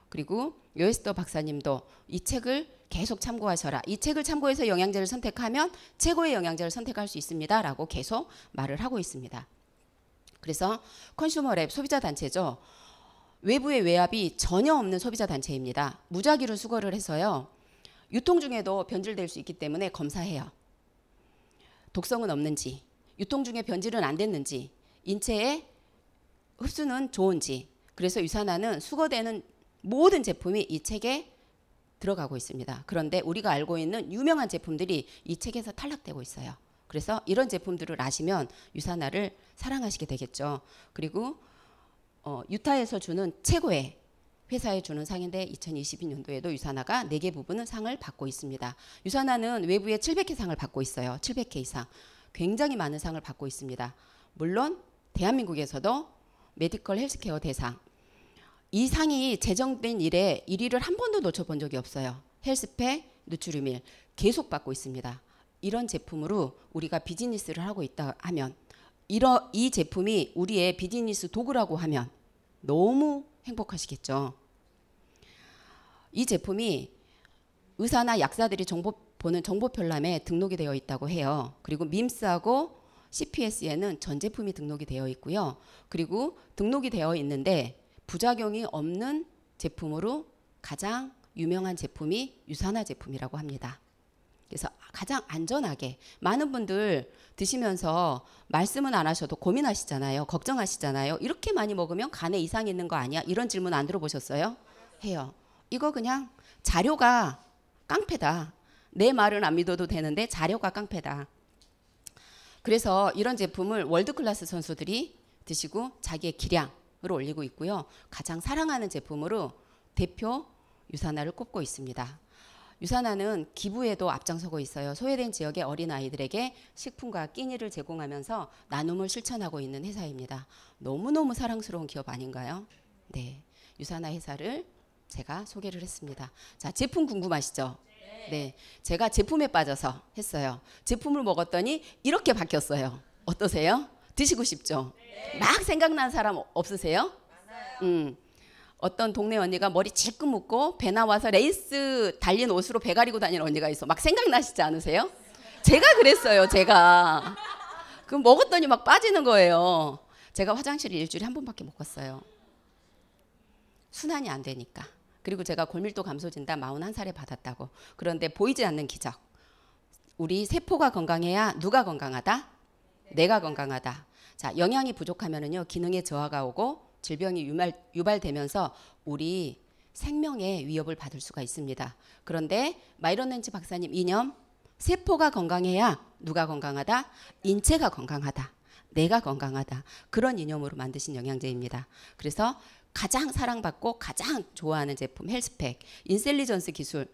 그리고 요에스더 박사님도 이 책을 계속 참고하셔라. 이 책을 참고해서 영양제를 선택하면 최고의 영양제를 선택할 수 있습니다. 라고 계속 말을 하고 있습니다. 그래서 컨슈머랩 소비자 단체죠. 외부의 외압이 전혀 없는 소비자 단체입니다. 무작위로 수거를 해서요. 유통 중에도 변질될 수 있기 때문에 검사해요. 독성은 없는지, 유통 중에 변질은 안 됐는지, 인체에 흡수는 좋은지. 그래서 유산화는 수거되는 모든 제품이 이 책에 들어가고 있습니다. 그런데 우리가 알고 있는 유명한 제품들이 이 책에서 탈락되고 있어요. 그래서 이런 제품들을 아시면 유산화를 사랑하시게 되겠죠. 그리고 유타에서 주는 최고의 회사에 주는 상인데 2022년도에도 유산화가 4개 부분은 상을 받고 있습니다. 유산화는 외부에 700개 상을 받고 있어요. 700개 이상. 굉장히 많은 상을 받고 있습니다. 물론 대한민국에서도 메디컬 헬스케어 대상. 이 상이 제정된 이래 1위를 한 번도 놓쳐본 적이 없어요. 헬스팩, 누트리밀 계속 받고 있습니다. 이런 제품으로 우리가 비즈니스를 하고 있다 하면 이 제품이 우리의 비즈니스 도구라고 하면 너무 행복하시겠죠. 이 제품이 의사나 약사들이 보는 정보편람에 등록이 되어 있다고 해요. 그리고 밈스하고 CPS에는 전 제품이 등록이 되어 있고요. 그리고 등록이 되어 있는데 부작용이 없는 제품으로 가장 유명한 제품이 유산화 제품이라고 합니다. 그래서 가장 안전하게 많은 분들 드시면서 말씀은 안 하셔도 고민하시잖아요. 걱정하시잖아요. 이렇게 많이 먹으면 간에 이상이 있는 거 아니야? 이런 질문 안 들어보셨어요? 해요. 이거 그냥 자료가 깡패다. 내 말은 안 믿어도 되는데 자료가 깡패다. 그래서 이런 제품을 월드클래스 선수들이 드시고 자기의 기량을 올리고 있고요. 가장 사랑하는 제품으로 대표 유산화를 꼽고 있습니다. 유산화는 기부에도 앞장서고 있어요. 소외된 지역의 어린아이들에게 식품과 끼니를 제공하면서 나눔을 실천하고 있는 회사입니다. 너무너무 사랑스러운 기업 아닌가요? 네, 유산화 회사를 제가 소개를 했습니다. 자, 제품 궁금하시죠? 네, 제가 제품에 빠져서 했어요. 제품을 먹었더니 이렇게 바뀌었어요. 어떠세요? 드시고 싶죠? 막 생각나는 사람 없으세요? 어떤 동네 언니가 머리 질끈 묶고 배 나와서 레이스 달린 옷으로 배 가리고 다니는 언니가 있어. 막 생각나시지 않으세요? 제가 그랬어요. 제가. 그 먹었더니 막 빠지는 거예요. 제가 화장실을 일주일에 한 번밖에 못 갔어요. 순환이 안 되니까. 그리고 제가 골밀도 감소 진단 41살에 받았다고. 그런데 보이지 않는 기적. 우리 세포가 건강해야 누가 건강하다? 내가 건강하다. 자, 영양이 부족하면은요, 기능의 저하가 오고 질병이 유발되면서 우리 생명의 위협을 받을 수가 있습니다. 그런데 마이런 렌치 박사님 이념, 세포가 건강해야 누가 건강하다? 인체가 건강하다. 내가 건강하다. 그런 이념으로 만드신 영양제입니다. 그래서 가장 사랑받고 가장 좋아하는 제품 헬스팩, 인셀리전스 기술.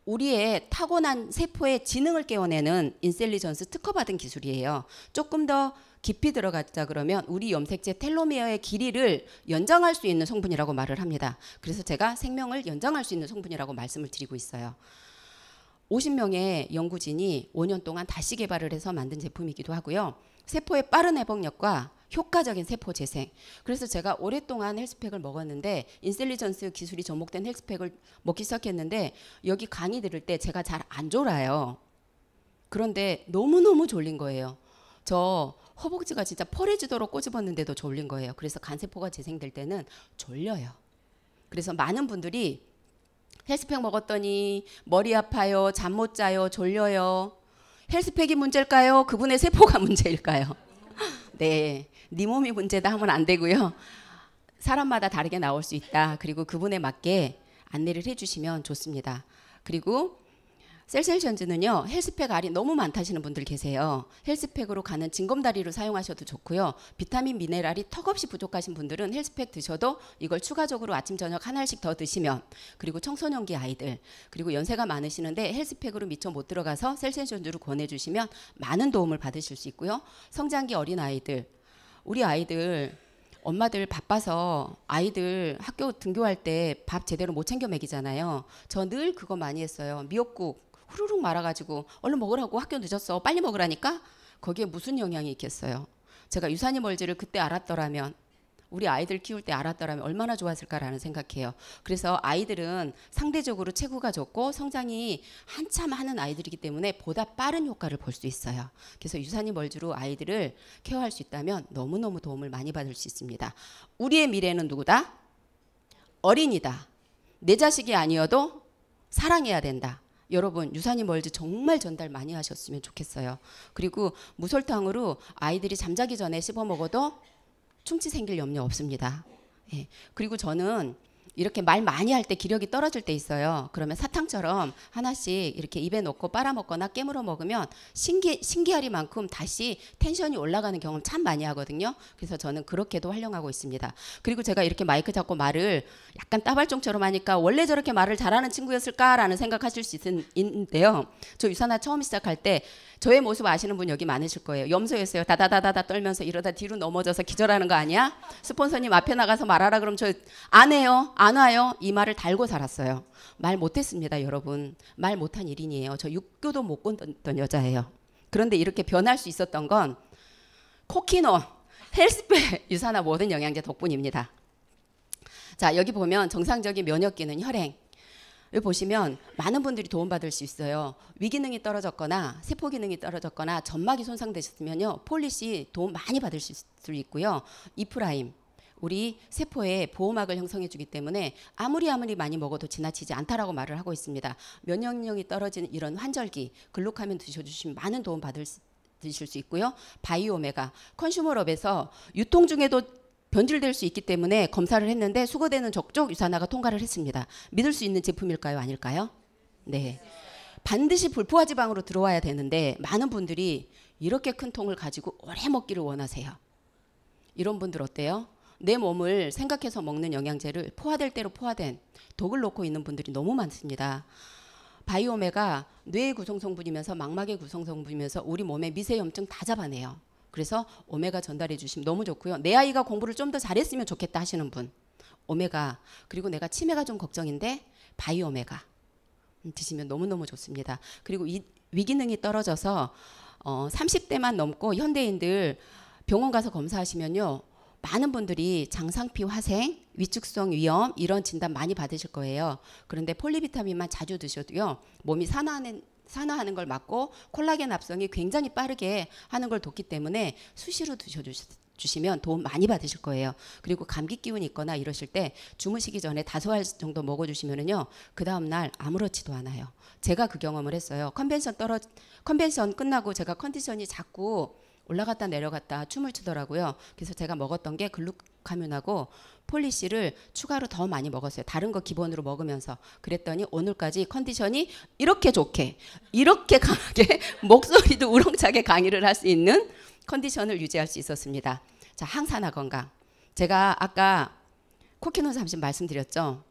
우리의 타고난 세포의 지능을 깨워내는 인셀리전스 특허받은 기술이에요. 조금 더 깊이 들어가자 그러면 우리 염색체 텔로미어의 길이를 연장할 수 있는 성분이라고 말을 합니다. 그래서 제가 생명을 연장할 수 있는 성분이라고 말씀을 드리고 있어요. 50명의 연구진이 5년 동안 다시 개발을 해서 만든 제품이기도 하고요. 세포의 빠른 회복력과 효과적인 세포 재생. 그래서 제가 오랫동안 헬스팩을 먹었는데 인셀리전스 기술이 접목된 헬스팩을 먹기 시작했는데 여기 강의 들을 때 제가 잘 안 졸아요. 그런데 너무너무 졸린 거예요. 저 허벅지가 진짜 펄해지도록 꼬집었는데도 졸린 거예요. 그래서 간세포가 재생될 때는 졸려요. 그래서 많은 분들이 헬스팩 먹었더니 머리 아파요, 잠 못 자요, 졸려요. 헬스팩이 문제일까요? 그분의 세포가 문제일까요? 네, 네 몸이 문제다 하면 안 되고요. 사람마다 다르게 나올 수 있다. 그리고 그분에 맞게 안내를 해주시면 좋습니다. 그리고 셀셀션즈는요, 헬스팩 알이 너무 많다시는 분들 계세요. 헬스팩으로 가는 징검다리로 사용하셔도 좋고요. 비타민 미네랄이 턱없이 부족하신 분들은 헬스팩 드셔도 이걸 추가적으로 아침 저녁 한 알씩 더 드시면, 그리고 청소년기 아이들, 그리고 연세가 많으시는데 헬스팩으로 미처 못 들어가서 셀셀션즈를 권해주시면 많은 도움을 받으실 수 있고요. 성장기 어린 아이들, 우리 아이들 엄마들 바빠서 아이들 학교 등교할 때 밥 제대로 못 챙겨 먹이잖아요. 저 늘 그거 많이 했어요. 미역국 후루룩 말아가지고 얼른 먹으라고, 학교 늦었어, 빨리 먹으라니까. 거기에 무슨 영향이 있겠어요. 제가 유산이 멀지를 그때 알았더라면, 우리 아이들 키울 때 알았더라면 얼마나 좋았을까라는 생각해요. 그래서 아이들은 상대적으로 체구가 좋고 성장이 한참 하는 아이들이기 때문에 보다 빠른 효과를 볼 수 있어요. 그래서 유산이 멀지로 아이들을 케어할 수 있다면 너무너무 도움을 많이 받을 수 있습니다. 우리의 미래는 누구다? 어린이다. 내 자식이 아니어도 사랑해야 된다. 여러분, 유산이 멀지 정말 전달 많이 하셨으면 좋겠어요. 그리고 무설탕으로 아이들이 잠자기 전에 씹어 먹어도 충치 생길 염려 없습니다. 예. 그리고 저는 이렇게 말 많이 할 때 기력이 떨어질 때 있어요. 그러면 사탕처럼 하나씩 이렇게 입에 넣고 빨아먹거나 깨물어 먹으면 신기하리만큼 다시 텐션이 올라가는 경험 참 많이 하거든요. 그래서 저는 그렇게도 활용하고 있습니다. 그리고 제가 이렇게 마이크 잡고 말을 약간 따발종처럼 하니까 원래 저렇게 말을 잘하는 친구였을까라는 생각하실 수 있는데요. 저 유산화 처음 시작할 때 저의 모습 아시는 분 여기 많으실 거예요. 염소였어요. 다다다다다 떨면서 이러다 뒤로 넘어져서 기절하는 거 아니야? 스폰서님 앞에 나가서 말하라 그러면 저 안 해요. 안 와요. 이 말을 달고 살았어요. 말 못했습니다, 여러분. 말 못한 일인이에요. 저 육교도 못 걷던 여자예요. 그런데 이렇게 변할 수 있었던 건 코키노, 헬스팩, 유산화 모든 영양제 덕분입니다. 자, 여기 보면 정상적인 면역 기능, 혈행. 여기 보시면 많은 분들이 도움받을 수 있어요. 위기능이 떨어졌거나 세포 기능이 떨어졌거나 점막이 손상되셨으면요, 폴리시 도움 많이 받을 수 있고요. 이프라임, 우리 세포에 보호막을 형성해 주기 때문에 아무리 많이 먹어도 지나치지 않다라고 말을 하고 있습니다. 면역력이 떨어지는 이런 환절기 글루카민 드셔주시면 많은 도움 드실 수 있고요. 바이오메가, 컨슈머럽에서 유통 중에도 변질될 수 있기 때문에 검사를 했는데 수거되는 적적 유산화가 통과를 했습니다. 믿을 수 있는 제품일까요? 아닐까요? 네. 반드시 불포화 지방으로 들어와야 되는데 많은 분들이 이렇게 큰 통을 가지고 오래 먹기를 원하세요. 이런 분들 어때요? 내 몸을 생각해서 먹는 영양제를 포화될 대로 포화된 독을 놓고 있는 분들이 너무 많습니다. 바이오메가 뇌의 구성성분이면서 망막의 구성성분이면서 우리 몸의 미세염증 다 잡아내요. 그래서 오메가 전달해 주시면 너무 좋고요. 내 아이가 공부를 좀 더 잘했으면 좋겠다 하시는 분 오메가, 그리고 내가 치매가 좀 걱정인데 바이오메가 드시면 너무너무 좋습니다. 그리고 이 위기능이 떨어져서 30대만 넘고 현대인들 병원 가서 검사하시면요, 많은 분들이 장상피 화생, 위축성 위염 이런 진단 많이 받으실 거예요. 그런데 폴리비타민만 자주 드셔도요, 몸이 산화하는 걸 막고 콜라겐 합성이 굉장히 빠르게 하는 걸 돕기 때문에 수시로 드셔주시면 도움 많이 받으실 거예요. 그리고 감기 기운이 있거나 이러실 때 주무시기 전에 5알 정도 먹어주시면은요, 그 다음날 아무렇지도 않아요. 제가 그 경험을 했어요. 컨벤션 끝나고 제가 컨디션이 자꾸 올라갔다 내려갔다 춤을 추더라고요. 그래서 제가 먹었던 게 글루카민하고 폴리시를 추가로 더 많이 먹었어요. 다른 거 기본으로 먹으면서. 그랬더니 오늘까지 컨디션이 이렇게 좋게, 이렇게 강하게 목소리도 우렁차게 강의를 할 수 있는 컨디션을 유지할 수 있었습니다. 자, 항산화 건강. 제가 아까 코키노 잠시 말씀드렸죠.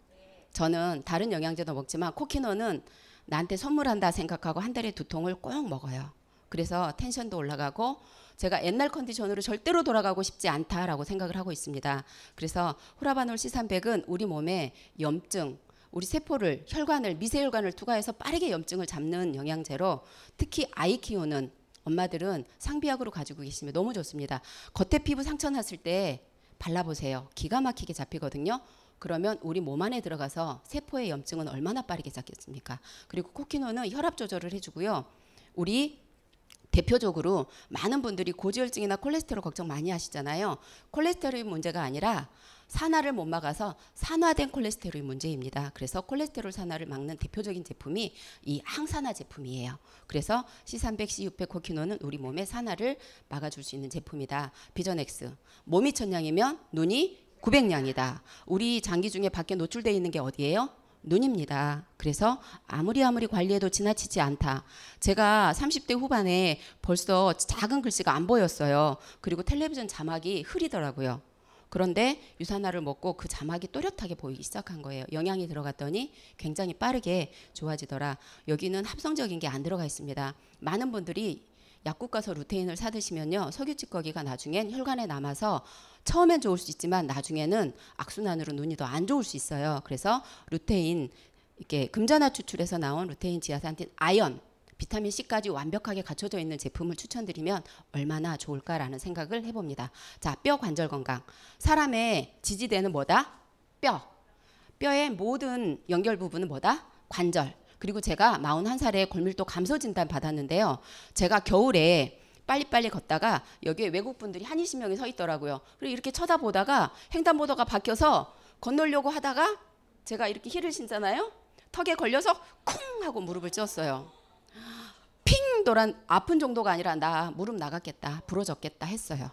저는 다른 영양제도 먹지만 코키노는 나한테 선물한다 생각하고 한 달에 2통을 꼭 먹어요. 그래서 텐션도 올라가고 제가 옛날 컨디션으로 절대로 돌아가고 싶지 않다라고 생각을 하고 있습니다. 그래서 호라바놀 C300은 우리 몸에 염증, 우리 세포를, 혈관을, 미세혈관을 투과해서 빠르게 염증을 잡는 영양제로, 특히 아이 키우는 엄마들은 상비약으로 가지고 계시면 너무 좋습니다. 겉에 피부 상처 났을 때 발라보세요. 기가 막히게 잡히거든요. 그러면 우리 몸 안에 들어가서 세포의 염증은 얼마나 빠르게 잡겠습니까? 그리고 코키노는 혈압 조절을 해주고요. 우리 대표적으로 많은 분들이 고지혈증이나 콜레스테롤 걱정 많이 하시잖아요. 콜레스테롤이 문제가 아니라 산화를 못 막아서 산화된 콜레스테롤이 문제입니다. 그래서 콜레스테롤 산화를 막는 대표적인 제품이 이 항산화 제품이에요. 그래서 C300, C600 코키노는 우리 몸의 산화를 막아줄 수 있는 제품이다. 비전엑스. 몸이 1000냥이면 눈이 900냥이다. 우리 장기 중에 밖에 노출되어 있는 게 어디예요? 눈입니다. 그래서 아무리 관리해도 지나치지 않다. 제가 30대 후반에 벌써 작은 글씨가 안 보였어요. 그리고 텔레비전 자막이 흐리더라고요. 그런데 유산화를 먹고 그 자막이 또렷하게 보이기 시작한 거예요. 영양이 들어갔더니 굉장히 빠르게 좋아지더라. 여기는 합성적인 게 안 들어가 있습니다. 많은 분들이 약국 가서 루테인을 사 드시면요, 석유 찌꺼기가 나중엔 혈관에 남아서 처음엔 좋을 수 있지만 나중에는 악순환으로 눈이 더 안 좋을 수 있어요. 그래서 루테인, 이렇게 금전화 추출해서 나온 루테인, 지아산틴, 아연, 비타민 C까지 완벽하게 갖춰져 있는 제품을 추천드리면 얼마나 좋을까라는 생각을 해봅니다. 자, 뼈 관절 건강. 사람의 지지대는 뭐다? 뼈. 뼈의 모든 연결 부분은 뭐다? 관절. 그리고 제가 41살에 골밀도 감소 진단 받았는데요. 제가 겨울에 빨리빨리 걷다가 여기에 외국분들이 한 20명이 서 있더라고요. 그리고 이렇게 쳐다보다가 횡단보도가 바뀌어서 건너려고 하다가 제가 이렇게 힐을 신잖아요. 턱에 걸려서 쿵 하고 무릎을 찧었어요. 핑 돌아 아픈 정도가 아니라 나 무릎 나갔겠다, 부러졌겠다 했어요.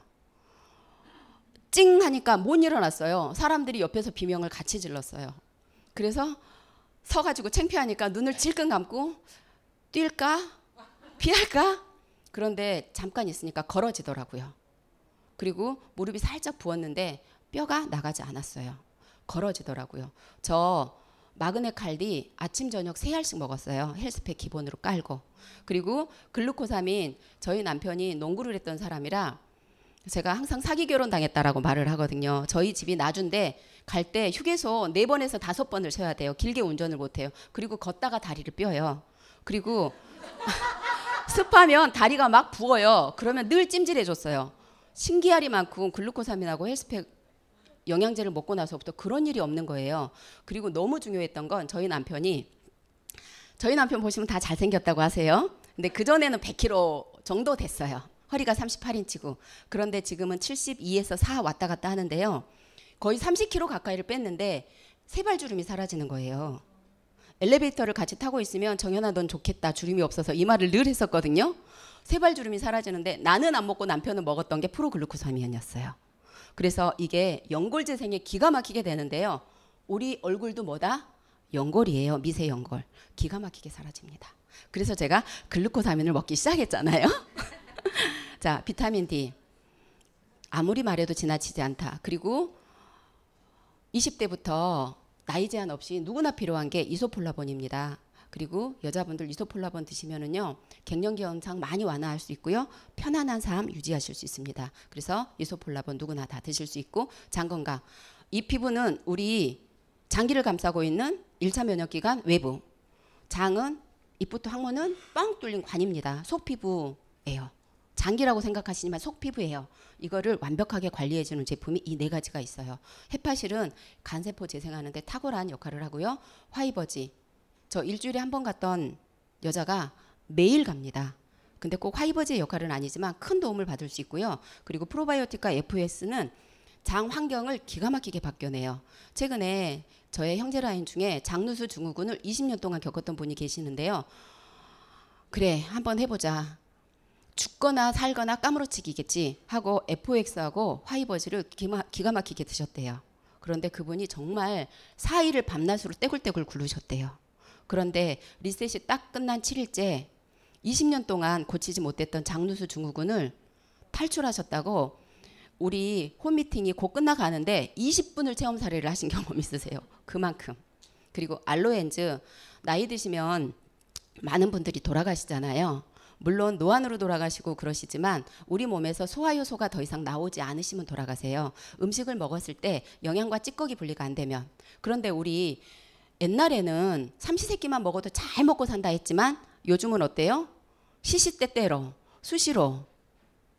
찡 하니까 못 일어났어요. 사람들이 옆에서 비명을 같이 질렀어요. 그래서 서가지고 창피하니까 눈을 질끈 감고 뛸까? 피할까? 그런데 잠깐 있으니까 걸어지더라고요. 그리고 무릎이 살짝 부었는데 뼈가 나가지 않았어요. 걸어지더라고요. 저 마그네 칼디 아침 저녁 3알씩 먹었어요. 헬스팩 기본으로 깔고. 그리고 글루코사민, 저희 남편이 농구를 했던 사람이라 제가 항상 사기 결혼 당했다라고 말을 하거든요. 저희 집이 나주인데 갈 때 휴게소 4번에서 5번을 쉬어야 돼요. 길게 운전을 못해요. 그리고 걷다가 다리를 뼈요. 그리고 습하면 다리가 막 부어요. 그러면 늘 찜질해줬어요. 신기하리만큼 글루코사민하고 헬스팩 영양제를 먹고 나서부터 그런 일이 없는 거예요. 그리고 너무 중요했던 건 저희 남편 보시면 다 잘생겼다고 하세요. 근데 그전에는 100kg 정도 됐어요. 허리가 38인치고. 그런데 지금은 72에서 4 왔다 갔다 하는데요. 거의 30kg 가까이를 뺐는데 세발주름이 사라지는 거예요. 엘리베이터를 같이 타고 있으면 정연아 넌 좋겠다, 주름이 없어서 이 말을 늘 했었거든요. 세발주름이 사라지는데 나는 안 먹고 남편은 먹었던 게 프로글루코사민이었어요. 그래서 이게 연골재생에 기가 막히게 되는데요. 우리 얼굴도 뭐다? 연골이에요. 미세 연골. 기가 막히게 사라집니다. 그래서 제가 글루코사민을 먹기 시작했잖아요. 자, 비타민 D. 아무리 말해도 지나치지 않다. 그리고 20대부터 나이 제한 없이 누구나 필요한 게 이소폴라본입니다. 그리고 여자분들 이소폴라본 드시면은요, 갱년기 현상 많이 완화할 수 있고요, 편안한 삶 유지하실 수 있습니다. 그래서 이소폴라본 누구나 다 드실 수 있고, 장 건강. 이 피부는 우리 장기를 감싸고 있는 1차 면역기관 외부. 장은 입부터 항문은 뻥 뚫린 관입니다. 속 피부예요. 장기라고 생각하시지만 속 피부예요. 이거를 완벽하게 관리해주는 제품이 이 네 가지가 있어요. 헤파실은 간세포 재생하는데 탁월한 역할을 하고요. 화이버지. 저 일주일에 한 번 갔던 여자가 매일 갑니다. 근데 꼭 화이버지의 역할은 아니지만 큰 도움을 받을 수 있고요. 그리고 프로바이오틱과 FS는 장 환경을 기가 막히게 바뀌어내요. 최근에 저의 형제라인 중에 장누수 증후군을 20년 동안 겪었던 분이 계시는데요. 그래, 한번 해보자. 죽거나 살거나 까무러치기겠지 하고 FX하고 화이버지를 기가 막히게 드셨대요. 그런데 그분이 정말 4일을 밤낮으로 떼굴떼굴 굴르셨대요. 그런데 리셋이 딱 끝난 7일째 20년 동안 고치지 못했던 장누수 증후군을 탈출하셨다고 우리 홈미팅이 곧 끝나가는데 20분을 체험 사례를 하신 경험이 있으세요. 그만큼. 그리고 알로엔즈, 나이 드시면 많은 분들이 돌아가시잖아요. 물론 노안으로 돌아가시고 그러시지만 우리 몸에서 소화효소가 더 이상 나오지 않으시면 돌아가세요. 음식을 먹었을 때 영양과 찌꺼기 분리가 안 되면. 그런데 우리 옛날에는 삼시세끼만 먹어도 잘 먹고 산다 했지만 요즘은 어때요? 시시때때로 수시로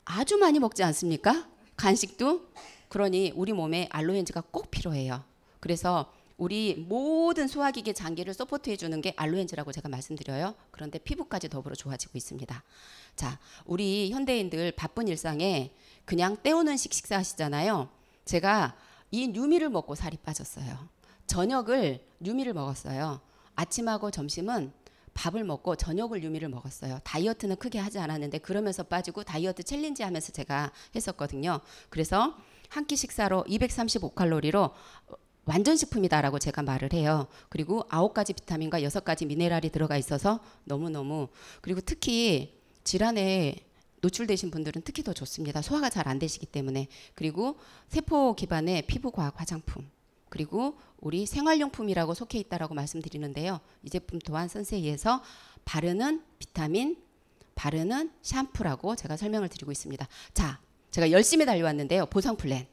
아주 많이 먹지 않습니까? 간식도. 그러니 우리 몸에 알로엔즈가 꼭 필요해요. 그래서 우리 모든 소화기계 장기를 서포트해 주는 게 알로엔즈라고 제가 말씀드려요. 그런데 피부까지 더불어 좋아지고 있습니다. 자, 우리 현대인들 바쁜 일상에 그냥 때우는 식사하시잖아요. 제가 이 뉴미를 먹고 살이 빠졌어요. 저녁을 뉴미를 먹었어요. 아침하고 점심은 밥을 먹고 저녁을 뉴미를 먹었어요. 다이어트는 크게 하지 않았는데 그러면서 빠지고 다이어트 챌린지 하면서 제가 했었거든요. 그래서 한 끼 식사로 235칼로리로 완전 식품이다라고 제가 말을 해요. 그리고 9가지 비타민과 6가지 미네랄이 들어가 있어서 너무너무, 그리고 특히 질환에 노출되신 분들은 특히 더 좋습니다. 소화가 잘 안 되시기 때문에. 그리고 세포 기반의 피부과학 화장품, 그리고 우리 생활용품이라고 속해 있다라고 말씀드리는데요. 이 제품 또한 선세이에서 바르는 비타민, 바르는 샴푸라고 제가 설명을 드리고 있습니다. 자, 제가 열심히 달려왔는데요. 보상 플랜.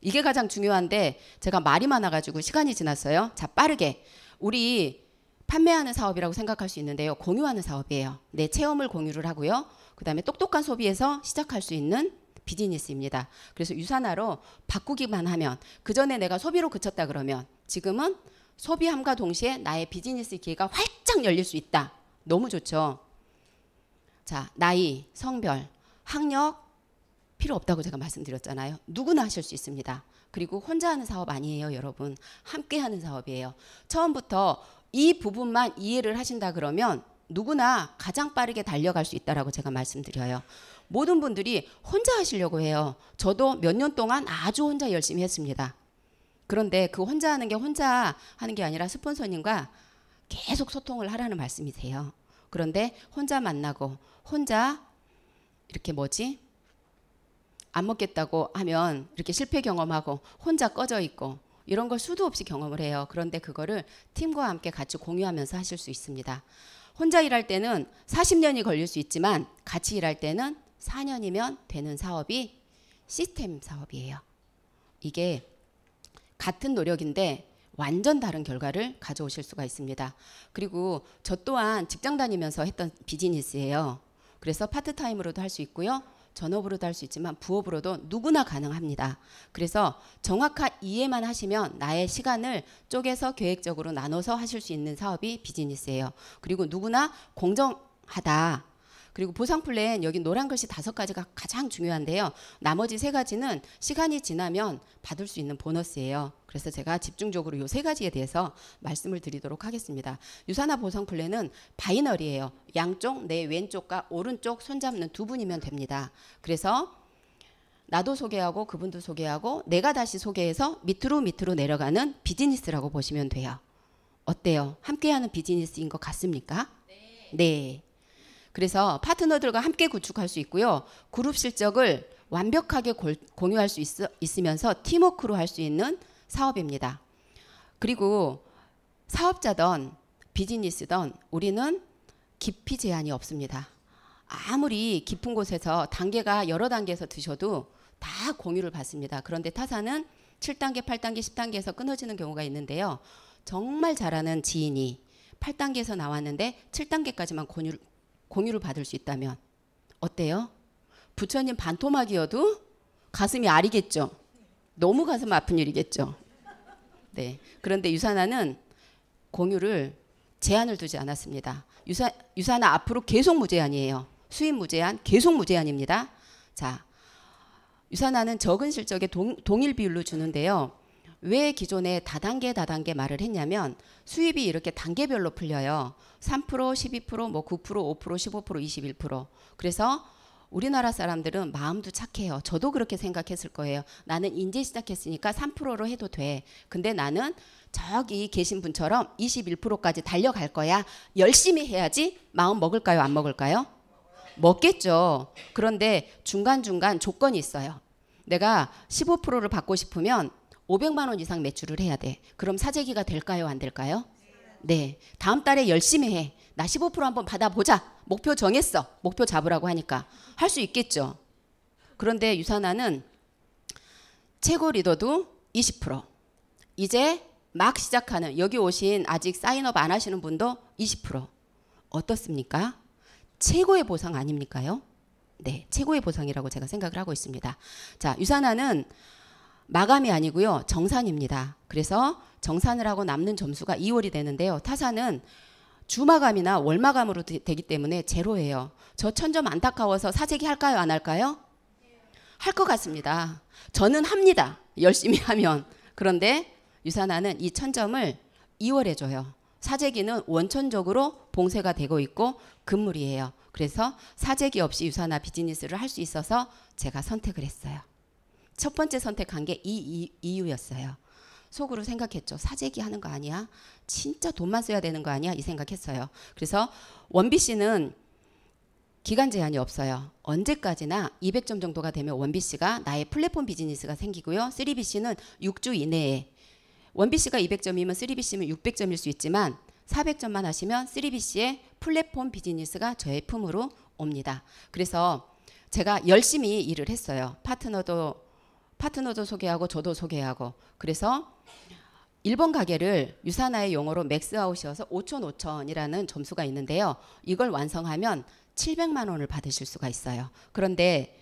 이게 가장 중요한데 제가 말이 많아가지고 시간이 지났어요. 자, 빠르게. 우리 판매하는 사업이라고 생각할 수 있는데요. 공유하는 사업이에요. 내 체험을 공유를 하고요. 그 다음에 똑똑한 소비에서 시작할 수 있는 비즈니스입니다. 그래서 유산화로 바꾸기만 하면, 그 전에 내가 소비로 그쳤다 그러면 지금은 소비함과 동시에 나의 비즈니스 기회가 활짝 열릴 수 있다. 너무 좋죠. 자, 나이, 성별, 학력 필요 없다고 제가 말씀드렸잖아요. 누구나 하실 수 있습니다. 그리고 혼자 하는 사업 아니에요, 여러분. 함께 하는 사업이에요. 처음부터 이 부분만 이해를 하신다 그러면 누구나 가장 빠르게 달려갈 수 있다라고 제가 말씀드려요. 모든 분들이 혼자 하시려고 해요. 저도 몇 년 동안 아주 혼자 열심히 했습니다. 그런데 그 혼자 하는 게 아니라 스폰서님과 계속 소통을 하라는 말씀이세요. 그런데 혼자 만나고 혼자 이렇게 안 먹겠다고 하면 이렇게 실패 경험하고 혼자 꺼져 있고 이런 걸 수도 없이 경험을 해요. 그런데 그거를 팀과 함께 같이 공유하면서 하실 수 있습니다. 혼자 일할 때는 40년이 걸릴 수 있지만 같이 일할 때는 4년이면 되는 사업이 시스템 사업이에요. 이게 같은 노력인데 완전 다른 결과를 가져오실 수가 있습니다. 그리고 저 또한 직장 다니면서 했던 비즈니스예요. 그래서 파트타임으로도 할 수 있고요. 전업으로도 할 수 있지만 부업으로도 누구나 가능합니다. 그래서 정확한 이해만 하시면 나의 시간을 쪼개서 계획적으로 나눠서 하실 수 있는 사업이 비즈니스예요. 그리고 누구나 공정하다. 그리고 보상 플랜, 여기 노란 글씨 5가지가 가장 중요한데요. 나머지 3가지는 시간이 지나면 받을 수 있는 보너스예요. 그래서 제가 집중적으로 이 3가지에 대해서 말씀을 드리도록 하겠습니다. 유산화 보상 플랜은 바이너리예요. 양쪽, 내 왼쪽과 오른쪽 손잡는 두 분이면 됩니다. 그래서 나도 소개하고 그분도 소개하고 내가 다시 소개해서 밑으로 내려가는 비즈니스라고 보시면 돼요. 어때요? 함께하는 비즈니스인 것 같습니까? 네. 네. 그래서 파트너들과 함께 구축할 수 있고요. 그룹 실적을 완벽하게 공유할 수 있으면서 팀워크로 할 수 있는 사업입니다. 그리고 사업자든 비즈니스든 우리는 깊이 제한이 없습니다. 아무리 깊은 곳에서 단계가 여러 단계에서 드셔도 다 공유를 받습니다. 그런데 타사는 7단계, 8단계, 10단계에서 끊어지는 경우가 있는데요. 정말 잘하는 지인이 8단계에서 나왔는데 7단계까지만 공유를 받을 수 있다면 어때요? 부처님 반토막이어도 가슴이 아리겠죠. 너무 가슴 아픈 일이겠죠. 네. 그런데 유산화는 공유를 제한을 두지 않았습니다. 유산화 앞으로 계속 무제한이에요. 수입 무제한, 계속 무제한입니다. 자, 유산화는 적은 실적에 동일 비율로 주는데요. 왜 기존에 다단계 말을 했냐면 수입이 이렇게 단계별로 풀려요. 3%, 12%, 뭐 9%, 5%, 15%, 21%. 그래서 우리나라 사람들은 마음도 착해요. 저도 그렇게 생각했을 거예요. 나는 이제 시작했으니까 3%로 해도 돼. 근데 나는 저기 계신 분처럼 21%까지 달려갈 거야. 열심히 해야지. 마음 먹을까요? 안 먹을까요? 먹겠죠. 그런데 중간중간 조건이 있어요. 내가 15%를 받고 싶으면 500만 원 이상 매출을 해야 돼. 그럼 사재기가 될까요? 안 될까요? 네. 다음 달에 열심히 해. 나 15% 한번 받아보자. 목표 정했어. 목표 잡으라고 하니까 할 수 있겠죠. 그런데 유산화는 최고 리더도 20%. 이제 막 시작하는 여기 오신 아직 사인업 안 하시는 분도 20%. 어떻습니까? 최고의 보상 아닙니까요? 네, 최고의 보상이라고 제가 생각을 하고 있습니다. 자, 유산화는 마감이 아니고요. 정산입니다. 그래서 정산을 하고 남는 점수가 2월이 되는데요. 타사는 주마감이나 월마감으로 되기 때문에 제로예요. 저 1000점 안타까워서 사재기 할까요? 안 할까요? 할 것 같습니다. 저는 합니다. 열심히 하면. 그런데 유산화는 이 1000점을 2월에 줘요. 사재기는 원천적으로 봉쇄가 되고 있고 금물이에요. 그래서 사재기 없이 유산화 비즈니스를 할 수 있어서 제가 선택을 했어요. 첫 번째 선택한 게 이 이유였어요. 속으로 생각했죠. 사재기 하는 거 아니야? 진짜 돈만 써야 되는 거 아니야? 이 생각했어요. 그래서 원비씨는 기간 제한이 없어요. 언제까지나 200점 정도가 되면 원비씨가 나의 플랫폼 비즈니스가 생기고요. 3BC는 6주 이내에 원비씨가 200점이면 3BC면 600점일 수 있지만 400점만 하시면 3BC의 플랫폼 비즈니스가 저의 품으로 옵니다. 그래서 제가 열심히 일을 했어요. 파트너도 소개하고 저도 소개하고. 그래서 1번 가게를 유산화의 용어로 맥스아웃이어서 5,000이라는 점수가 있는데요. 이걸 완성하면 700만 원을 받으실 수가 있어요. 그런데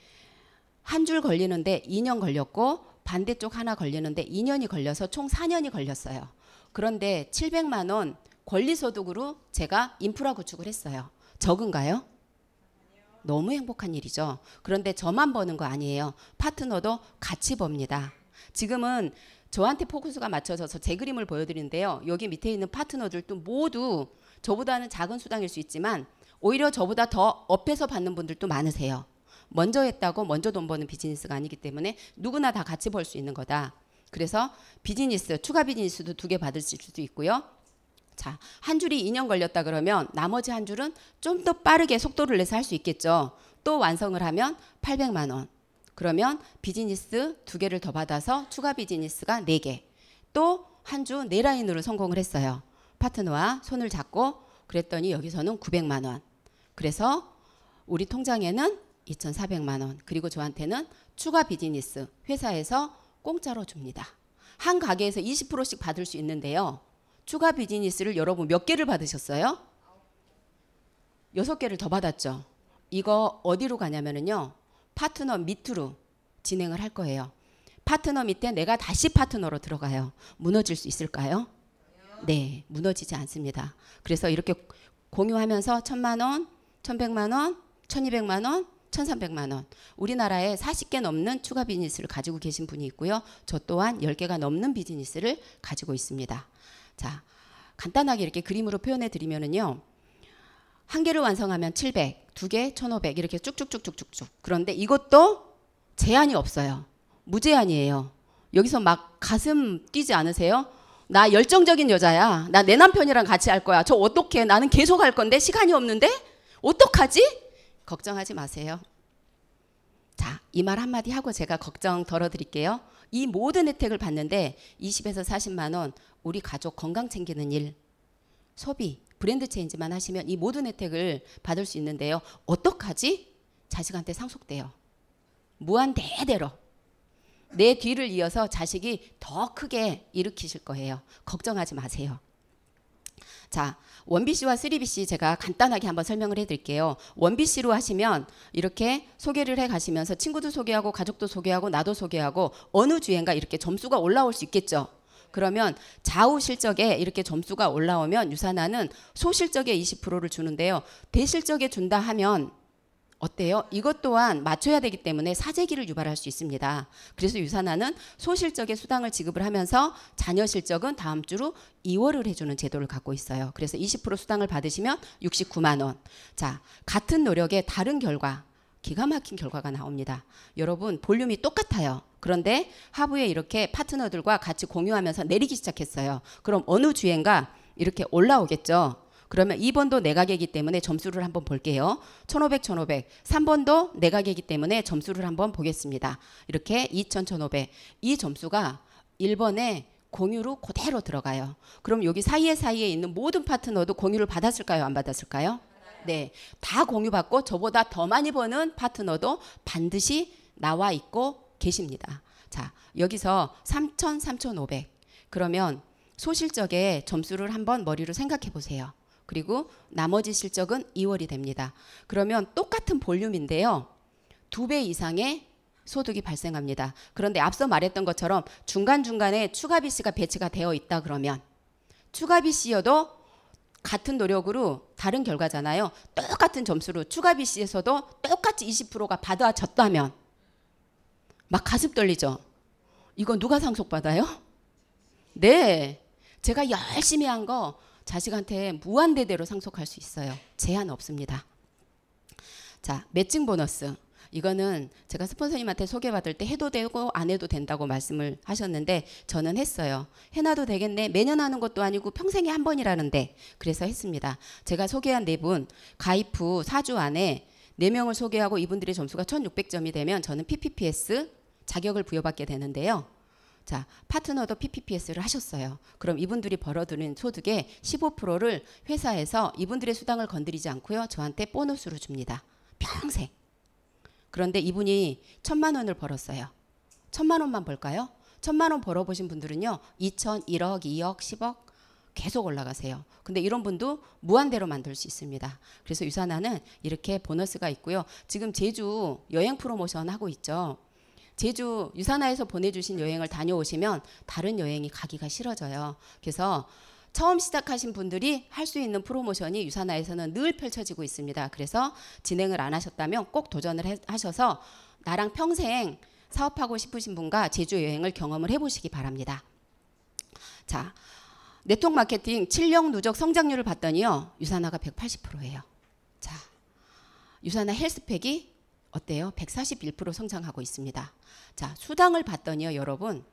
한 줄 걸리는데 2년 걸렸고 반대쪽 하나 걸리는데 2년이 걸려서 총 4년이 걸렸어요. 그런데 700만 원 권리소득으로 제가 인프라 구축을 했어요. 적은가요? 너무 행복한 일이죠. 그런데 저만 버는 거 아니에요. 파트너도 같이 법니다. 지금은 저한테 포커스가 맞춰져서 제 그림을 보여드리는데요. 여기 밑에 있는 파트너들도 모두 저보다는 작은 수당일 수 있지만 오히려 저보다 더 업해서 받는 분들도 많으세요. 먼저 했다고 먼저 돈 버는 비즈니스가 아니기 때문에 누구나 다 같이 벌 수 있는 거다. 그래서 비즈니스, 추가 비즈니스도 2개 받으실 수도 있고요. 자, 한 줄이 2년 걸렸다 그러면 나머지 한 줄은 좀 더 빠르게 속도를 내서 할 수 있겠죠. 또 완성을 하면 800만 원. 그러면 비즈니스 2개를 더 받아서 추가 비즈니스가 4개. 또 한 주 4라인으로 성공을 했어요. 파트너와 손을 잡고 그랬더니 여기서는 900만 원. 그래서 우리 통장에는 2,400만 원. 그리고 저한테는 추가 비즈니스 회사에서 공짜로 줍니다. 한 가게에서 20%씩 받을 수 있는데요. 추가 비즈니스를 여러분 몇 개를 받으셨어요? 6개를 더 받았죠. 이거 어디로 가냐면요. 파트너 밑으로 진행을 할 거예요. 파트너 밑에 내가 다시 파트너로 들어가요. 무너질 수 있을까요? 네, 무너지지 않습니다. 그래서 이렇게 공유하면서 1,000만 원, 1,100만 원, 1,200만 원, 1,300만 원. 우리나라에 40개 넘는 추가 비즈니스를 가지고 계신 분이 있고요. 저 또한 10개가 넘는 비즈니스를 가지고 있습니다. 자, 간단하게 이렇게 그림으로 표현해 드리면은요. 한 개를 완성하면 700, 2개 1,500 이렇게 쭉쭉쭉쭉쭉. 그런데 이것도 제한이 없어요. 무제한이에요. 여기서 막 가슴 뛰지 않으세요? 나 열정적인 여자야. 나 내 남편이랑 같이 할 거야. 저 어떡해? 나는 계속 할 건데 시간이 없는데? 어떡하지? 걱정하지 마세요. 자, 이 말 한마디 하고 제가 걱정 덜어드릴게요. 이 모든 혜택을 받는데 20에서 40만 원 우리 가족 건강 챙기는 일, 소비, 브랜드 체인지만 하시면 이 모든 혜택을 받을 수 있는데요. 어떡하지? 자식한테 상속돼요. 무한대대로. 내 뒤를 이어서 자식이 더 크게 일으키실 거예요. 걱정하지 마세요. 자, 1BC와 3BC 제가 간단하게 한번 설명을 해드릴게요. 1BC로 하시면 이렇게 소개를 해가시면서 친구도 소개하고 가족도 소개하고 나도 소개하고 어느 주행가 이렇게 점수가 올라올 수 있겠죠. 그러면 좌우 실적에 이렇게 점수가 올라오면 유산화는 소실적에 20%를 주는데요. 대실적에 준다 하면 어때요? 이것 또한 맞춰야 되기 때문에 사재기를 유발할 수 있습니다. 그래서 유산화는 소실적의 수당을 지급을 하면서 자녀 실적은 다음 주로 2월을 해주는 제도를 갖고 있어요. 그래서 20% 수당을 받으시면 69만 원. 자, 같은 노력에 다른 결과, 기가 막힌 결과가 나옵니다. 여러분 볼륨이 똑같아요. 그런데 하부에 이렇게 파트너들과 같이 공유하면서 내리기 시작했어요. 그럼 어느 주행가 이렇게 올라오겠죠. 그러면 2번도 내가계이기 때문에 점수를 한번 볼게요. 1500, 1500. 3번도 내가계이기 때문에 점수를 한번 보겠습니다. 이렇게 2000, 1500. 이 점수가 1번에 공유로 그대로 들어가요. 그럼 여기 사이에 있는 모든 파트너도 공유를 받았을까요? 안 받았을까요? 네. 다 공유받고 저보다 더 많이 버는 파트너도 반드시 나와 있고 계십니다. 자, 여기서 3000, 3500. 그러면 소실적의 점수를 한번 머리로 생각해 보세요. 그리고 나머지 실적은 2월이 됩니다. 그러면 똑같은 볼륨인데요. 2배 이상의 소득이 발생합니다. 그런데 앞서 말했던 것처럼 중간중간에 추가 BC가 배치가 되어 있다 그러면 추가 BC여도 같은 노력으로 다른 결과잖아요. 똑같은 점수로 추가 BC에서도 똑같이 20%가 받아졌다면 막 가슴 떨리죠? 이거 누가 상속받아요? 네. 제가 열심히 한 거 자식한테 무한대대로 상속할 수 있어요. 제한 없습니다. 자, 매칭 보너스. 이거는 제가 스폰서님한테 소개받을 때 해도 되고 안 해도 된다고 말씀을 하셨는데 저는 했어요. 해놔도 되겠네. 매년 하는 것도 아니고 평생에 한 번이라는데 그래서 했습니다. 제가 소개한 4분 가입 후 4주 안에 4명을 소개하고 이분들의 점수가 1600점이 되면 저는 PPPS 자격을 부여받게 되는데요. 자, 파트너도 PPPS를 하셨어요. 그럼 이분들이 벌어두는 소득의 15%를 회사에서 이분들의 수당을 건드리지 않고요. 저한테 보너스로 줍니다. 평생. 그런데 이분이 1000만 원을 벌었어요. 1000만 원만 벌까요? 1000만 원 벌어보신 분들은요. 2000, 1억, 2억, 10억 계속 올라가세요. 근데 이런 분도 무한대로 만들 수 있습니다. 그래서 유산화는 이렇게 보너스가 있고요. 지금 제주 여행 프로모션 하고 있죠. 제주 유산화에서 보내주신 여행을 다녀오시면 다른 여행이 가기가 싫어져요. 그래서 처음 시작하신 분들이 할 수 있는 프로모션이 유산화에서는 늘 펼쳐지고 있습니다. 그래서 진행을 안 하셨다면 꼭 도전을 하셔서 나랑 평생 사업하고 싶으신 분과 제주 여행을 경험을 해보시기 바랍니다. 자, 네트워크 마케팅 7년 누적 성장률을 봤더니요. 유산화가 180%예요. 자, 유산화 헬스팩이 어때요? 141% 성장하고 있습니다. 자, 수당을 받더니요, 여러분.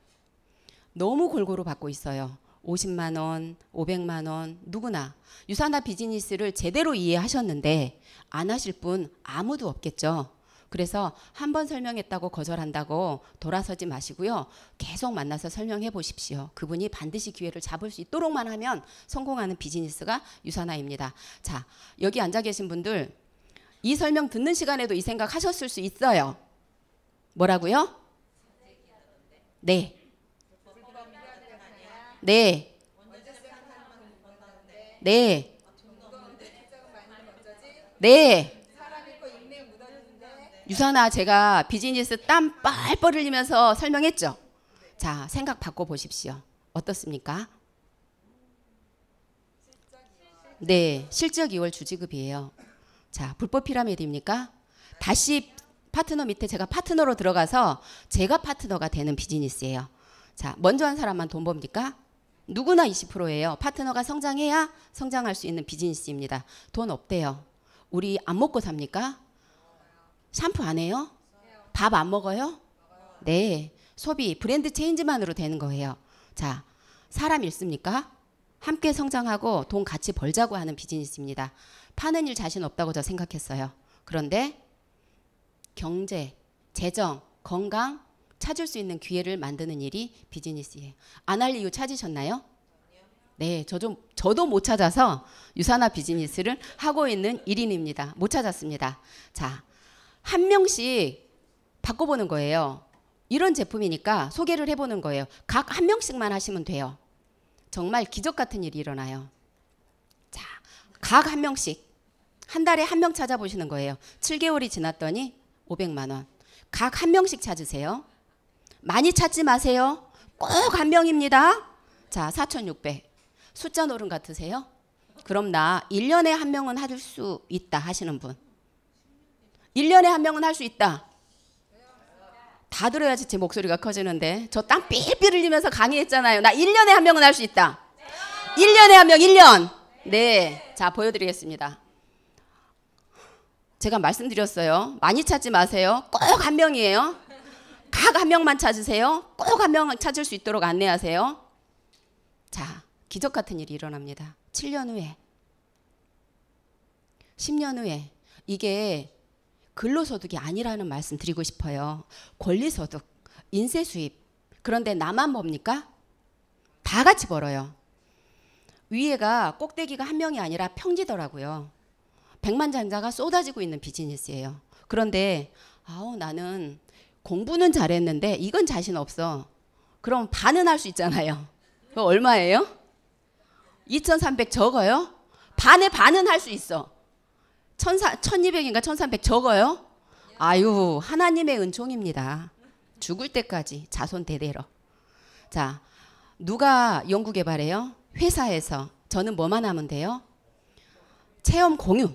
너무 골고루 받고 있어요. 50만 원, 500만 원, 누구나. 유산화 비즈니스를 제대로 이해하셨는데 안 하실 분 아무도 없겠죠. 그래서 한 번 설명했다고 거절한다고 돌아서지 마시고요. 계속 만나서 설명해 보십시오. 그분이 반드시 기회를 잡을 수 있도록만 하면 성공하는 비즈니스가 유산화입니다. 자, 여기 앉아 계신 분들 이 설명 듣는 시간에도 이 생각 하셨을 수 있어요. 뭐라고요? 네. 네. 네. 네. 유산화 제가 비즈니스 땀 뻘뻘 흘리면서 설명했죠. 자, 생각 바꿔 보십시오. 어떻습니까? 네, 실적 2월 주지급이에요. 자, 불법 피라미드입니까? 다시 파트너 밑에 제가 파트너로 들어가서 제가 파트너가 되는 비즈니스예요. 자, 먼저 한 사람만 돈 법니까? 누구나 20%예요. 파트너가 성장해야 성장할 수 있는 비즈니스입니다. 돈 없대요. 우리 안 먹고 삽니까? 샴푸 안 해요? 밥 안 먹어요? 네. 소비, 브랜드 체인지만으로 되는 거예요. 자, 사람 읽습니까? 함께 성장하고 돈 같이 벌자고 하는 비즈니스입니다. 파는 일 자신 없다고 저 생각했어요. 그런데 경제, 재정, 건강 찾을 수 있는 기회를 만드는 일이 비즈니스예요. 안 할 이유 찾으셨나요? 네, 저도 못 찾아서 유산화 비즈니스를 하고 있는 1인입니다. 못 찾았습니다. 자, 한 명씩 바꿔보는 거예요. 이런 제품이니까 소개를 해보는 거예요. 각 한 명씩만 하시면 돼요. 정말 기적 같은 일이 일어나요. 자, 각 한 명씩 한 달에 한 명 찾아보시는 거예요. 7개월이 지났더니 500만 원. 각 한 명씩 찾으세요. 많이 찾지 마세요. 꼭 한 명입니다. 자, 4,600. 숫자 노름 같으세요? 그럼 나 1년에 한 명은 할 수 있다 하시는 분. 1년에 한 명은 할 수 있다. 다 들어야지 제 목소리가 커지는데. 저 땀 삐삐 흘리면서 강의했잖아요. 나 1년에 한 명은 할 수 있다. 1년에 한 명, 1년. 네, 자 보여드리겠습니다. 제가 말씀드렸어요. 많이 찾지 마세요. 꼭 한 명이에요. 각 한 명만 찾으세요. 꼭 한 명 찾을 수 있도록 안내하세요. 자, 기적 같은 일이 일어납니다. 7년 후에, 10년 후에. 이게 근로소득이 아니라는 말씀 드리고 싶어요. 권리소득, 인세수입. 그런데 나만 뭡니까? 다 같이 벌어요. 위에가 꼭대기가 한 명이 아니라 평지더라고요. 백만장자가 쏟아지고 있는 비즈니스예요. 그런데 나는 공부는 잘했는데 이건 자신 없어. 그럼 반은 할 수 있잖아요. 그거 얼마예요? 2,300 적어요? 반의 반은 할 수 있어. 1,200인가 1,300 적어요? 아유, 하나님의 은총입니다. 죽을 때까지 자손 대대로. 자, 누가 연구개발해요? 회사에서. 저는 뭐만 하면 돼요? 체험 공유.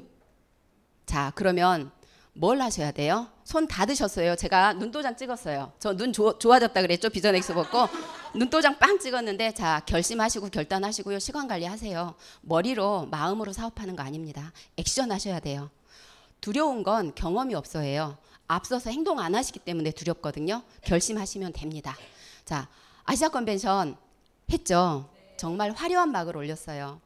자, 그러면 뭘 하셔야 돼요? 손 다 드셨어요. 제가 눈도장 찍었어요. 저 눈 좋아졌다 그랬죠? 비전엑스 벗고 눈도장 빵 찍었는데, 자, 결심하시고 결단하시고요. 시간 관리하세요. 머리로 마음으로 사업하는 거 아닙니다. 액션 하셔야 돼요. 두려운 건 경험이 없어요. 앞서서 행동 안 하시기 때문에 두렵거든요. 결심하시면 됩니다. 자, 아시아 컨벤션 했죠? 정말 화려한 막을 올렸어요.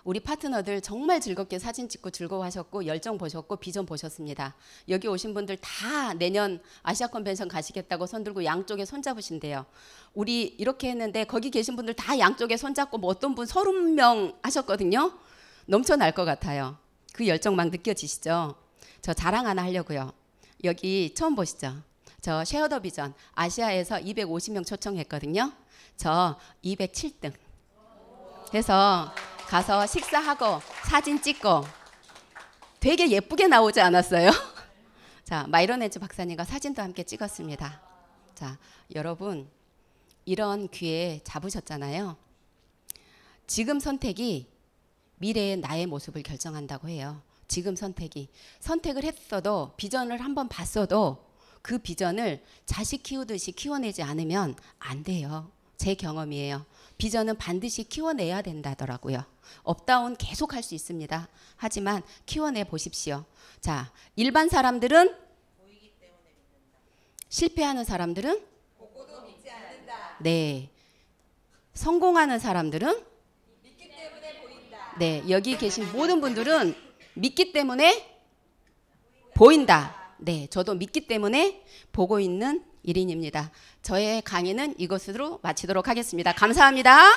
우리 파트너들 정말 즐겁게 사진 찍고 즐거워하셨고 열정 보셨고 비전 보셨습니다. 여기 오신 분들 다 내년 아시아 컨벤션 가시겠다고 손 들고 양쪽에 손 잡으신대요. 우리 이렇게 했는데 거기 계신 분들 다 양쪽에 손 잡고 뭐 어떤 분 30명 하셨거든요. 넘쳐날 것 같아요. 그 열정 막 느껴지시죠? 저 자랑 하나 하려고요. 여기 처음 보시죠? 저 쉐어 더 비전 아시아에서 250명 초청했거든요. 저 207등 해서 가서 식사하고 사진 찍고 되게 예쁘게 나오지 않았어요? 자, 마이런 에즈 박사님과 사진도 함께 찍었습니다. 자, 여러분 이런 기회 잡으셨잖아요. 지금 선택이 미래의 나의 모습을 결정한다고 해요. 지금 선택을 했어도 비전을 한번 봤어도 그 비전을 자식 키우듯이 키워내지 않으면 안 돼요. 제 경험이에요. 비전은 반드시 키워내야 된다더라고요. 업다운 계속 할 수 있습니다. 하지만 키워내 보십시오. 자, 일반 사람들은 실패하는 사람들은 보고도 믿지 않는다. 네. 성공하는 사람들은 믿기 때문에 보인다. 네, 여기 계신 모든 분들은 믿기 때문에 보인다. 네, 저도 믿기 때문에 보고 있는 1인입니다. 저의 강의는 이것으로 마치도록 하겠습니다. 감사합니다.